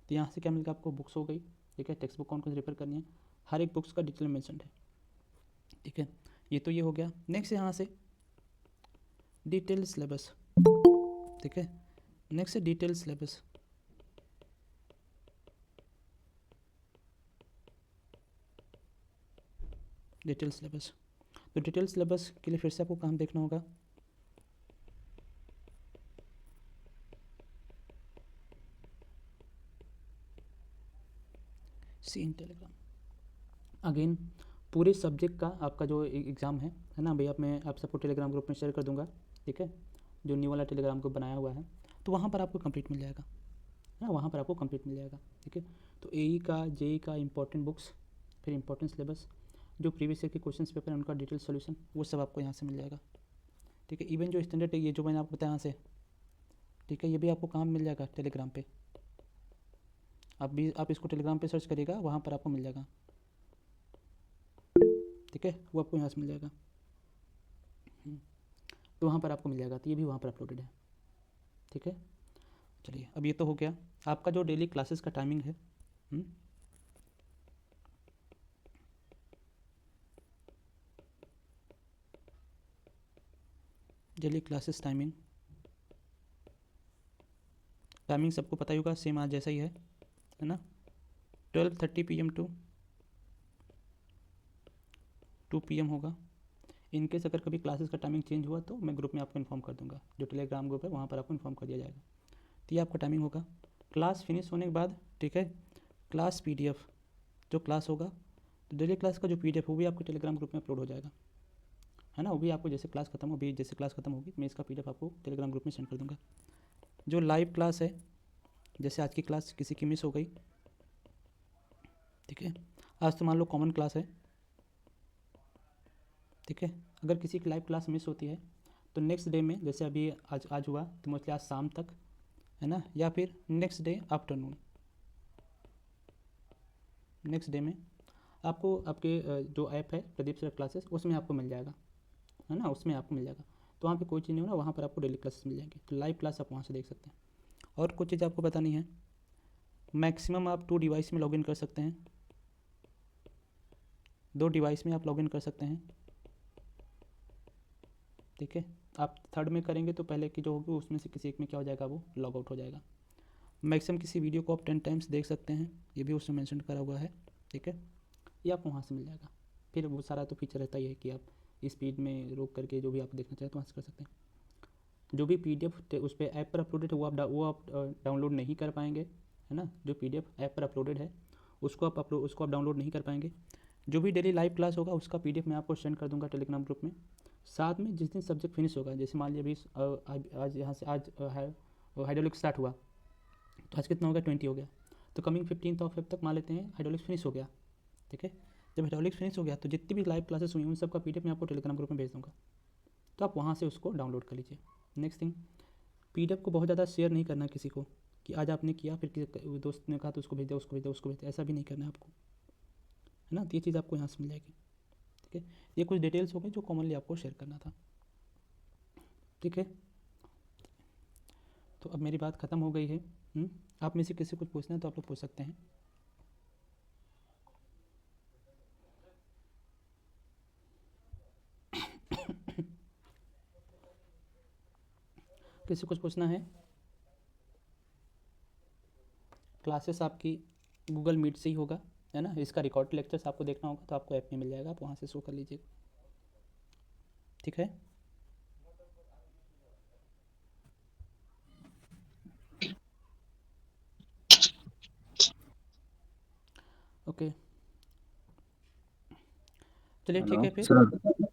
Speaker 1: तो यहाँ से क्या मिलेगा आपको? बुक्स हो गई, ठीक है, टेक्स्ट बुक कौन कौन से रेफर करनी है, हर एक बुक्स का डिटेल मेंशन है, ठीक है। ये तो ये हो गया। नेक्स्ट यहाँ से डिटेल सिलेबस, ठीक है। नेक्स्ट है डिटेल सिलेबस। डिटेल सिलेबस, तो डिटेल सिलेबस के लिए फिर से आपको काम देखना होगा। सी इन टेलीग्राम, अगेन पूरे सब्जेक्ट का आपका जो एग्ज़ाम है ना भैया, मैं आप सबको टेलीग्राम ग्रुप में शेयर कर दूंगा, ठीक है, जो न्यू वाला टेलीग्राम ग्रुप बनाया हुआ है, तो वहाँ पर आपको कंप्लीट मिल जाएगा, है ना, वहाँ पर आपको कंप्लीट मिल जाएगा, ठीक है। तो AE का, JEE का इंपॉर्टेंट बुक्स, फिर इंपॉर्टेंट सिलेबस, जो प्रीवियस ईयर के क्वेश्चन पेपर हैं उनका डिटेल सोल्यूशन, वो सब आपको यहाँ से मिल जाएगा, ठीक है। इवन जो स्टैंडर्ड है, ये जो मैंने आपको बताया यहाँ से, ठीक है, ये भी आपको काम मिल जाएगा टेलीग्राम पे। आप इसको टेलीग्राम पे सर्च करिएगा, वहाँ पर आपको मिल जाएगा, ठीक है, वो आपको यहाँ से मिल जाएगा। तो वहाँ पर आपको मिल जाएगा, तो ये भी वहाँ पर अपलोडेड है, ठीक है। चलिए, अब ये तो हो गया आपका जो डेली क्लासेस का टाइमिंग है। डेली क्लासेस टाइमिंग सबको पता ही होगा, सेम आज जैसा ही है ना, 12:30 PM टू 2 PM होगा। इनकेस अगर कभी क्लासेस का टाइमिंग चेंज हुआ तो मैं ग्रुप में आपको इन्फॉर्म कर दूंगा, जो टेलीग्राम ग्रुप है वहाँ पर आपको इन्फॉर्म कर दिया जाएगा। तो ये आपका टाइमिंग होगा। क्लास फिनिश होने के बाद, ठीक है, क्लास PDF जो क्लास होगा, तो डेली क्लास का जो PDF वो भी आपको टेलीग्राम ग्रुप में अपलोड हो जाएगा, है ना, वो भी आपको जैसे क्लास खत्म होगी, जैसे क्लास खत्म होगी मैं इसका PDF आपको टेलीग्राम ग्रुप में सेंड कर दूँगा। जो लाइव क्लास है, जैसे आज की क्लास किसी की मिस हो गई, ठीक है, आज तो मान लो कॉमन क्लास है, ठीक है, अगर किसी की लाइव क्लास मिस होती है तो नेक्स्ट डे में, जैसे अभी आज हुआ तो मोस्टली आज शाम तक, है ना, या फिर next day afternoon, next day में आपको आपके जो ऐप है प्रदीप सर क्लासेस, उसमें आपको मिल जाएगा, है ना, उसमें आपको मिल जाएगा। तो वहाँ पे कोई चीज़ नहीं होना, वहाँ पर आपको डेली क्लासेस मिल जाएंगी, तो लाइव क्लास आप वहाँ से देख सकते हैं। और कुछ चीज़ आपको बतानी है, मैक्सिमम आप 2 डिवाइस में लॉगिन कर सकते हैं, 2 डिवाइस में आप लॉगिन कर सकते हैं, ठीक है। आप थर्ड में करेंगे तो पहले की जो होगी उसमें से किसी एक में क्या हो जाएगा, वो लॉग आउट हो जाएगा। मैक्सिमम किसी वीडियो को आप 10 टाइम्स देख सकते हैं, ये भी उसमें मेंशन करा हुआ है, ठीक है। ये आपको वहाँ से मिल जाएगा। फिर वो सारा तो फीचर रहता ही है कि आप स्पीड में रोक करके जो भी आप देखना चाहें तो वहाँ से कर सकते हैं। जो भी PDF उस पर ऐप पर अपलोडेड है वो आप डाउनलोड नहीं कर पाएंगे, है ना। जो PDF ऐप पर अपलोडेड है उसको आप डाउनलोड नहीं कर पाएंगे। जो भी डेली लाइव क्लास होगा उसका PDF मैं आपको सेंड कर दूंगा टेलीग्राम ग्रुप में। साथ में जिस दिन सब्जेक्ट फिनिश होगा, जैसे मान लीजिए अभी आज यहाँ से आज हाइड्रोलिक स्टार्ट हुआ तो आज कितना हो गया, 20 हो गया। तो कमिंग 15 Feb तक मान लेते हैं हाइड्रोलिक्स फिनिश हो गया, ठीक है। जब हाइड्रोलिक्स फिनिश हो गया तो जितनी भी लाइव क्लासेस हुई उन सब का PDF मैं आपको टेलीग्राम ग्रुप में भेज दूँगा, तो आप वहाँ से उसको डाउनलोड कर लीजिए। नेक्स्ट थिंग, PDF को बहुत ज़्यादा शेयर नहीं करना किसी को, कि आज आपने किया फिर किसी दोस्त ने कहा तो उसको भेज दिया, उसको भेज दिया, उसको भेज दिया, ऐसा भी नहीं करना है आपको, है ना। तो ये चीज़ आपको यहाँ से मिल जाएगी, ठीक है। ये कुछ डिटेल्स हो गई जो कॉमनली आपको शेयर करना था, ठीक है। तो अब मेरी बात ख़त्म हो गई है। आप में से किसी कुछ पूछना है तो आप लोग पूछ सकते हैं। किसी कुछ पूछना है? क्लासेस आपकी गूगल मीट से ही होगा, है ना। इसका रिकॉर्ड लेक्चर्स आपको देखना होगा तो आपको ऐप में मिल जाएगा, आप वहाँ से शो कर लीजिए, ठीक है। ओके, चलिए ठीक
Speaker 2: हेलो
Speaker 1: है फिर।
Speaker 2: सर।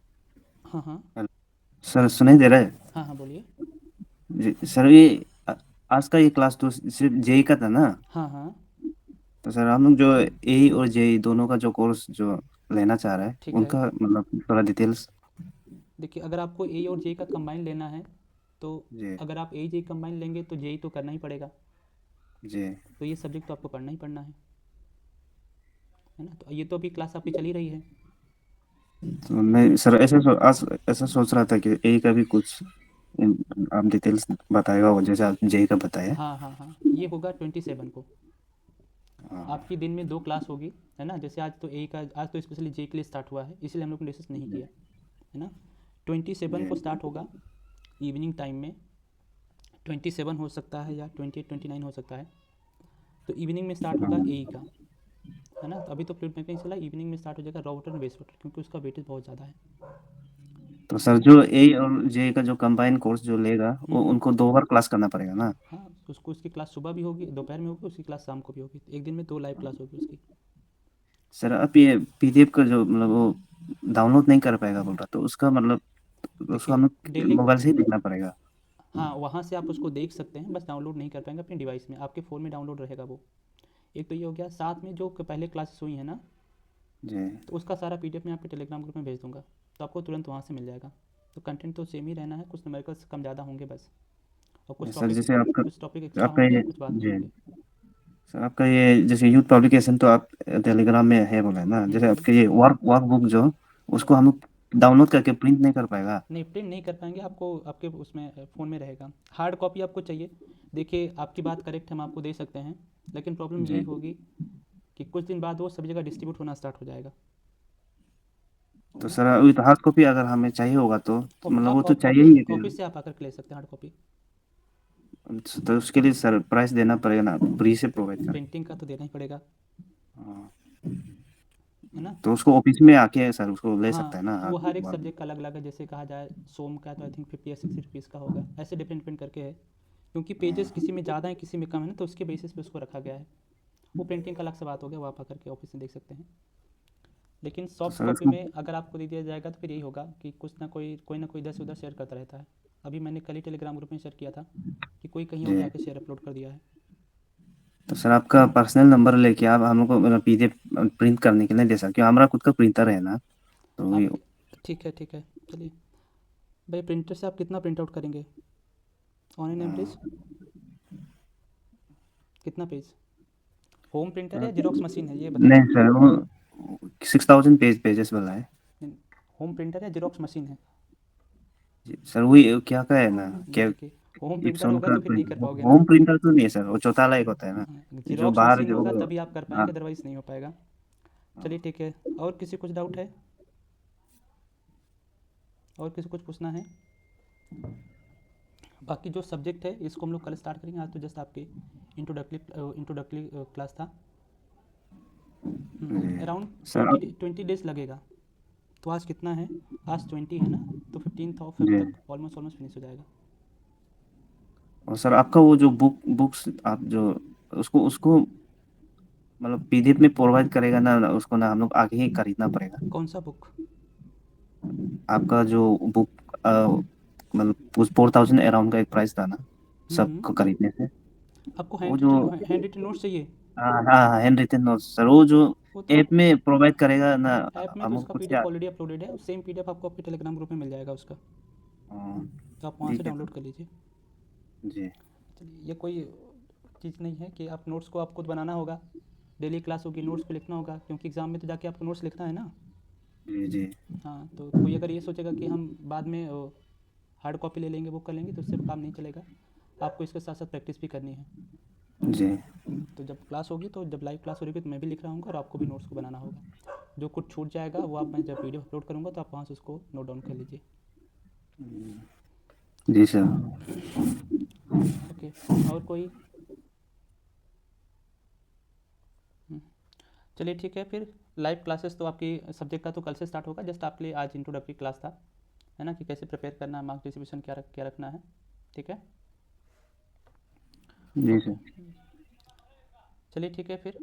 Speaker 1: हाँ हाँ।
Speaker 2: हेलो सर, सुनाई दे रहा है?
Speaker 1: हाँ हाँ बोलिए।
Speaker 2: जी सर, ये आज का ये क्लास तो सिर्फ जेई का था ना?
Speaker 1: हाँ हाँ
Speaker 2: तो सर हम लोग जो ए और जेई दोनों का जो कोर्स जो लेना चाह रहा है
Speaker 1: ठीक है।
Speaker 2: उनका मतलब थोड़ा डिटेल्स।
Speaker 1: देखिए, अगर आपको ए और जे का कंबाइन लेना है तो
Speaker 2: जी
Speaker 1: अगर आप ए जे कंबाइन लेंगे तो जे तो करना ही पड़ेगा,
Speaker 2: जी।
Speaker 1: तो ये सब्जेक्ट तो आपको पढ़ना ही पड़ना है ना। तो ये तो अभी क्लास आपकी चली रही है।
Speaker 2: तो मैं सर आज ऐसा सोच रहा था कि ए का भी कुछ आप डिटेल्स बताएगा वो जैसे आप जेई का बताया।
Speaker 1: हाँ हाँ हाँ, ये होगा 27 को।
Speaker 2: हाँ।
Speaker 1: आपकी दिन में 2 क्लास होगी, है ना। जैसे आज तो ए का, आज तो स्पेशली जे के लिए स्टार्ट हुआ है इसलिए हम लोग ने डिस्कस नहीं
Speaker 2: जी
Speaker 1: किया, है ना। 27 को
Speaker 2: जी।
Speaker 1: स्टार्ट होगा इवनिंग टाइम में। 27 हो सकता है या 28 29 हो सकता है। तो इवनिंग में स्टार्ट होगा ए
Speaker 2: हाँ।
Speaker 1: का, है ना। तो अभी तो फ्लूइड मैकेनिक्स चला, इवनिंग में स्टार्ट हो जाएगा raw water and waste water, क्योंकि उसका वेटेज बहुत ज़्यादा है।
Speaker 2: तो सर जो ए और जे का जो कंबाइन कोर्स जो लेगा वो
Speaker 1: हम्म।
Speaker 2: उनको 2 बार क्लास करना पड़ेगा ना?
Speaker 1: हाँ, उसको उसकी क्लास सुबह भी होगी, दोपहर में होगी, उसकी क्लास शाम को भी होगी, एक दिन में 2 लाइव क्लास होगी उसकी।
Speaker 2: सर आप ये पीडीएफ का जो मतलब वो डाउनलोड नहीं कर पाएगा बोल रहा, तो उसका मतलब उसको
Speaker 1: देखिए
Speaker 2: हमें
Speaker 1: डेली,
Speaker 2: मोबाइल से ही देखना पड़ेगा?
Speaker 1: हाँ वहाँ से आप उसको देख सकते हैं, बस डाउनलोड नहीं कर पाएंगे अपने डिवाइस में, आपके फ़ोन में डाउनलोड रहेगा वो। एक तो ये हो गया, साथ में जो पहले क्लासेस हुई है ना,
Speaker 2: जी।
Speaker 1: तो उसका सारा PDF मैं आपके टेलीग्राम ग्रुप में भेज दूंगा, तो आपको तुरंत वहाँ से मिल जाएगा। तो कंटेंट तो सेम ही रहना है, कुछ न्यूमेरिकल्स कम ज़्यादा होंगे बस, और
Speaker 2: सर जैसे आपका
Speaker 1: कुछ टॉपिक एक्स्ट्रा
Speaker 2: आपका
Speaker 1: होंगे
Speaker 2: ये
Speaker 1: और कुछ बाद में
Speaker 2: जी
Speaker 1: होंगे।
Speaker 2: सर, आपका ये जैसे यूथ पब्लिकेशन तो आप टेलीग्राम में है बोला है ना, जैसे
Speaker 1: हम्म।
Speaker 2: आपके ये वर्क बुक जो उसको हम डाउनलोड करके प्रिंट नहीं कर पाएगा?
Speaker 1: नहीं, प्रिंट नहीं कर पाएंगे, आपको आपके उसमें फ़ोन में रहेगा। हार्ड कॉपी आपको चाहिए, देखिए आपकी बात करेक्ट, हम आपको दे सकते हैं, लेकिन प्रॉब्लम यही
Speaker 2: जी।
Speaker 1: होगी कि कुछ दिन बाद वो सभी जगह डिस्ट्रीब्यूट होना स्टार्ट हो जाएगा, है
Speaker 2: तो
Speaker 1: ना।
Speaker 2: सर विथ हार्ड कॉपी अगर हमें चाहिए होगा तो मतलब वो
Speaker 1: आप
Speaker 2: तो चाहिए
Speaker 1: ऑफिस
Speaker 2: ही है फिर।
Speaker 1: ऑफिस से आप आकर के ले सकते हैं हार्ड कॉपी।
Speaker 2: तो उसके लिए सर प्राइस देना पड़ेगा ना, फ्री से प्रोवाइड कर?
Speaker 1: प्रिंटिंग का तो देना ही पड़ेगा,
Speaker 2: हाँ।
Speaker 1: है ना।
Speaker 2: तो उसको ऑफिस में आके सर उसको ले सकता है
Speaker 1: हाँ,
Speaker 2: ना
Speaker 1: वो
Speaker 2: हार्ड
Speaker 1: हर एक
Speaker 2: कॉपी?
Speaker 1: सब्जेक्ट का अलग अलग है, जैसे कहा जाए सोम का तो आई थिंक 50 या 60 रुपीज़ का होगा, ऐसे डिपेंड डिपेंड करके है, क्योंकि पेजेस किसी में ज़्यादा है किसी में कम है ना, तो उसके बेसिस पे उसको रखा गया है। वो प्रिंटिंग का अलग से बात हो गया, वो आप आकर के ऑफिस में देख सकते हैं। लेकिन
Speaker 2: तो
Speaker 1: सॉफ्ट
Speaker 2: सर
Speaker 1: कॉपी
Speaker 2: उसमें
Speaker 1: में अगर आपको दे दिया जाएगा तो फिर यही होगा कि कुछ ना कोई इधर से उधर शेयर करता रहता है। अभी मैंने कल ही टेलीग्राम ग्रुप में शेयर किया था कि कोई कहीं और
Speaker 2: जी।
Speaker 1: जाके शेयर अपलोड कर दिया है।
Speaker 2: तो सर आपका पर्सनल नंबर लेके आप हम लोग को मतलब पीडीएफ प्रिंट करने के लिए दे सकते हो, हमारा खुद का प्रिंटर है ना। तो
Speaker 1: आप,
Speaker 2: वही।
Speaker 1: ठीक है ठीक है, चलिए। भाई प्रिंटर से आप कितना प्रिंट आउट करेंगे ऑन एन एवरेज, कितना पेज? होम प्रिंटर है या जेरोक्स मशीन है, ये
Speaker 2: नहीं
Speaker 1: बताइए।
Speaker 2: सर, वो 6000 पेजेस वाला है।
Speaker 1: होम प्रिंटर है जेरोक्स मशीन है?
Speaker 2: जी, सर वही क्या का है ना,
Speaker 1: नहीं
Speaker 2: क्या
Speaker 1: देखिए, होम प्रिंटर
Speaker 2: इप्सॉन
Speaker 1: होगा
Speaker 2: का
Speaker 1: तो फिर नहीं कर पाओगे ना।
Speaker 2: होम प्रिंटर तो नहीं है सर, वो चौथाला एक होता है ना,
Speaker 1: हाँ,
Speaker 2: जो
Speaker 1: जेरोक्स
Speaker 2: बाहर
Speaker 1: मशीन
Speaker 2: जो।
Speaker 1: होगा तभी आप कर
Speaker 2: हाँ।
Speaker 1: पाएंगे, अदरवाइज़ नहीं हो पाएगा। चलिए ठीक है, और किसी कुछ डाउट है, और किसी कुछ पूछना है? बाकी जो सब्जेक्ट है इसको हम लोग कल स्टार्ट करेंगे, आज तो जस्ट आपके इंट्रोडक्टरी क्लास था।
Speaker 2: जी
Speaker 1: अराउंड
Speaker 2: सर।
Speaker 1: 20 डेज लगेगा। तो आज कितना है, आज 20 है ना, तो 15 ऑफ फेब
Speaker 2: जी।
Speaker 1: तक ऑलमोस्ट फिनिश हो जाएगा।
Speaker 2: और सर आपका वो जो बुक्स आप जो उसको उसको मतलब पीडीएफ में प्रोवाइड करेगा ना, उसको ना हम लोग आगे ही खरीदना पड़ेगा?
Speaker 1: कौन सा बुक?
Speaker 2: आपका जो बुक मतलब 4,000 अराउंड का एक प्राइस था ना
Speaker 1: हम्म,
Speaker 2: सबको खरीदने से।
Speaker 1: आपको
Speaker 2: वो जो
Speaker 1: हैंड रिटन नोट्स चाहिए?
Speaker 2: हाँ हाँ हैंड रिटन नोट्स सर, वो जो
Speaker 1: वो तो
Speaker 2: ऐप में प्रोवाइड करेगा ना,
Speaker 1: ऐप में तो
Speaker 2: हमको
Speaker 1: उसका
Speaker 2: खुद से
Speaker 1: पीडीएफ ऑलरेडी अपलोडेड है, सेम पीडीएफ आपको आपके टेलीग्राम ग्रुप में मिल जाएगा उसका,
Speaker 2: हाँ,
Speaker 1: तो आप वहाँ से
Speaker 2: ठीक है
Speaker 1: डाउनलोड
Speaker 2: सर।
Speaker 1: कर लीजिए।
Speaker 2: जी
Speaker 1: चलिए, ये कोई चीज़ नहीं है कि आप नोट्स को आप खुद बनाना होगा, डेली क्लास होगी, नोट्स को लिखना होगा, क्योंकि एग्ज़ाम में तो जाके आपको नोट्स लिखना है ना।
Speaker 2: जी जी
Speaker 1: हाँ, तो कोई अगर ये सोचेगा कि हम बाद में हार्ड कॉपी ले लेंगे, बुक कर लेंगे, तो उससे काम नहीं चलेगा। आपको इसके साथ साथ प्रैक्टिस भी करनी है।
Speaker 2: जी
Speaker 1: तो जब क्लास होगी, तो जब लाइव क्लास हो रही होगी, तो मैं भी लिख रहा हूँ और आपको भी नोट्स को बनाना होगा। जो कुछ छूट जाएगा वो आप, मैं जब वीडियो अपलोड करूँगा तो आप वहाँ से उसको नोट डाउन कर लीजिए।
Speaker 2: जी सर।
Speaker 1: ओके, और कोई? हम्म, चलिए ठीक है फिर। लाइव क्लासेस तो आपकी सब्जेक्ट का तो कल से स्टार्ट होगा, जस्ट आपके लिए आज इंट्रोडक्टरी क्लास था, है ना, कि कैसे प्रिपेयर करना है, मार्क डिस्ट्रीब्यूशन क्या रखना है। ठीक है,
Speaker 2: जी
Speaker 1: ओके,
Speaker 2: सर।
Speaker 1: चलिए ठीक है फिर।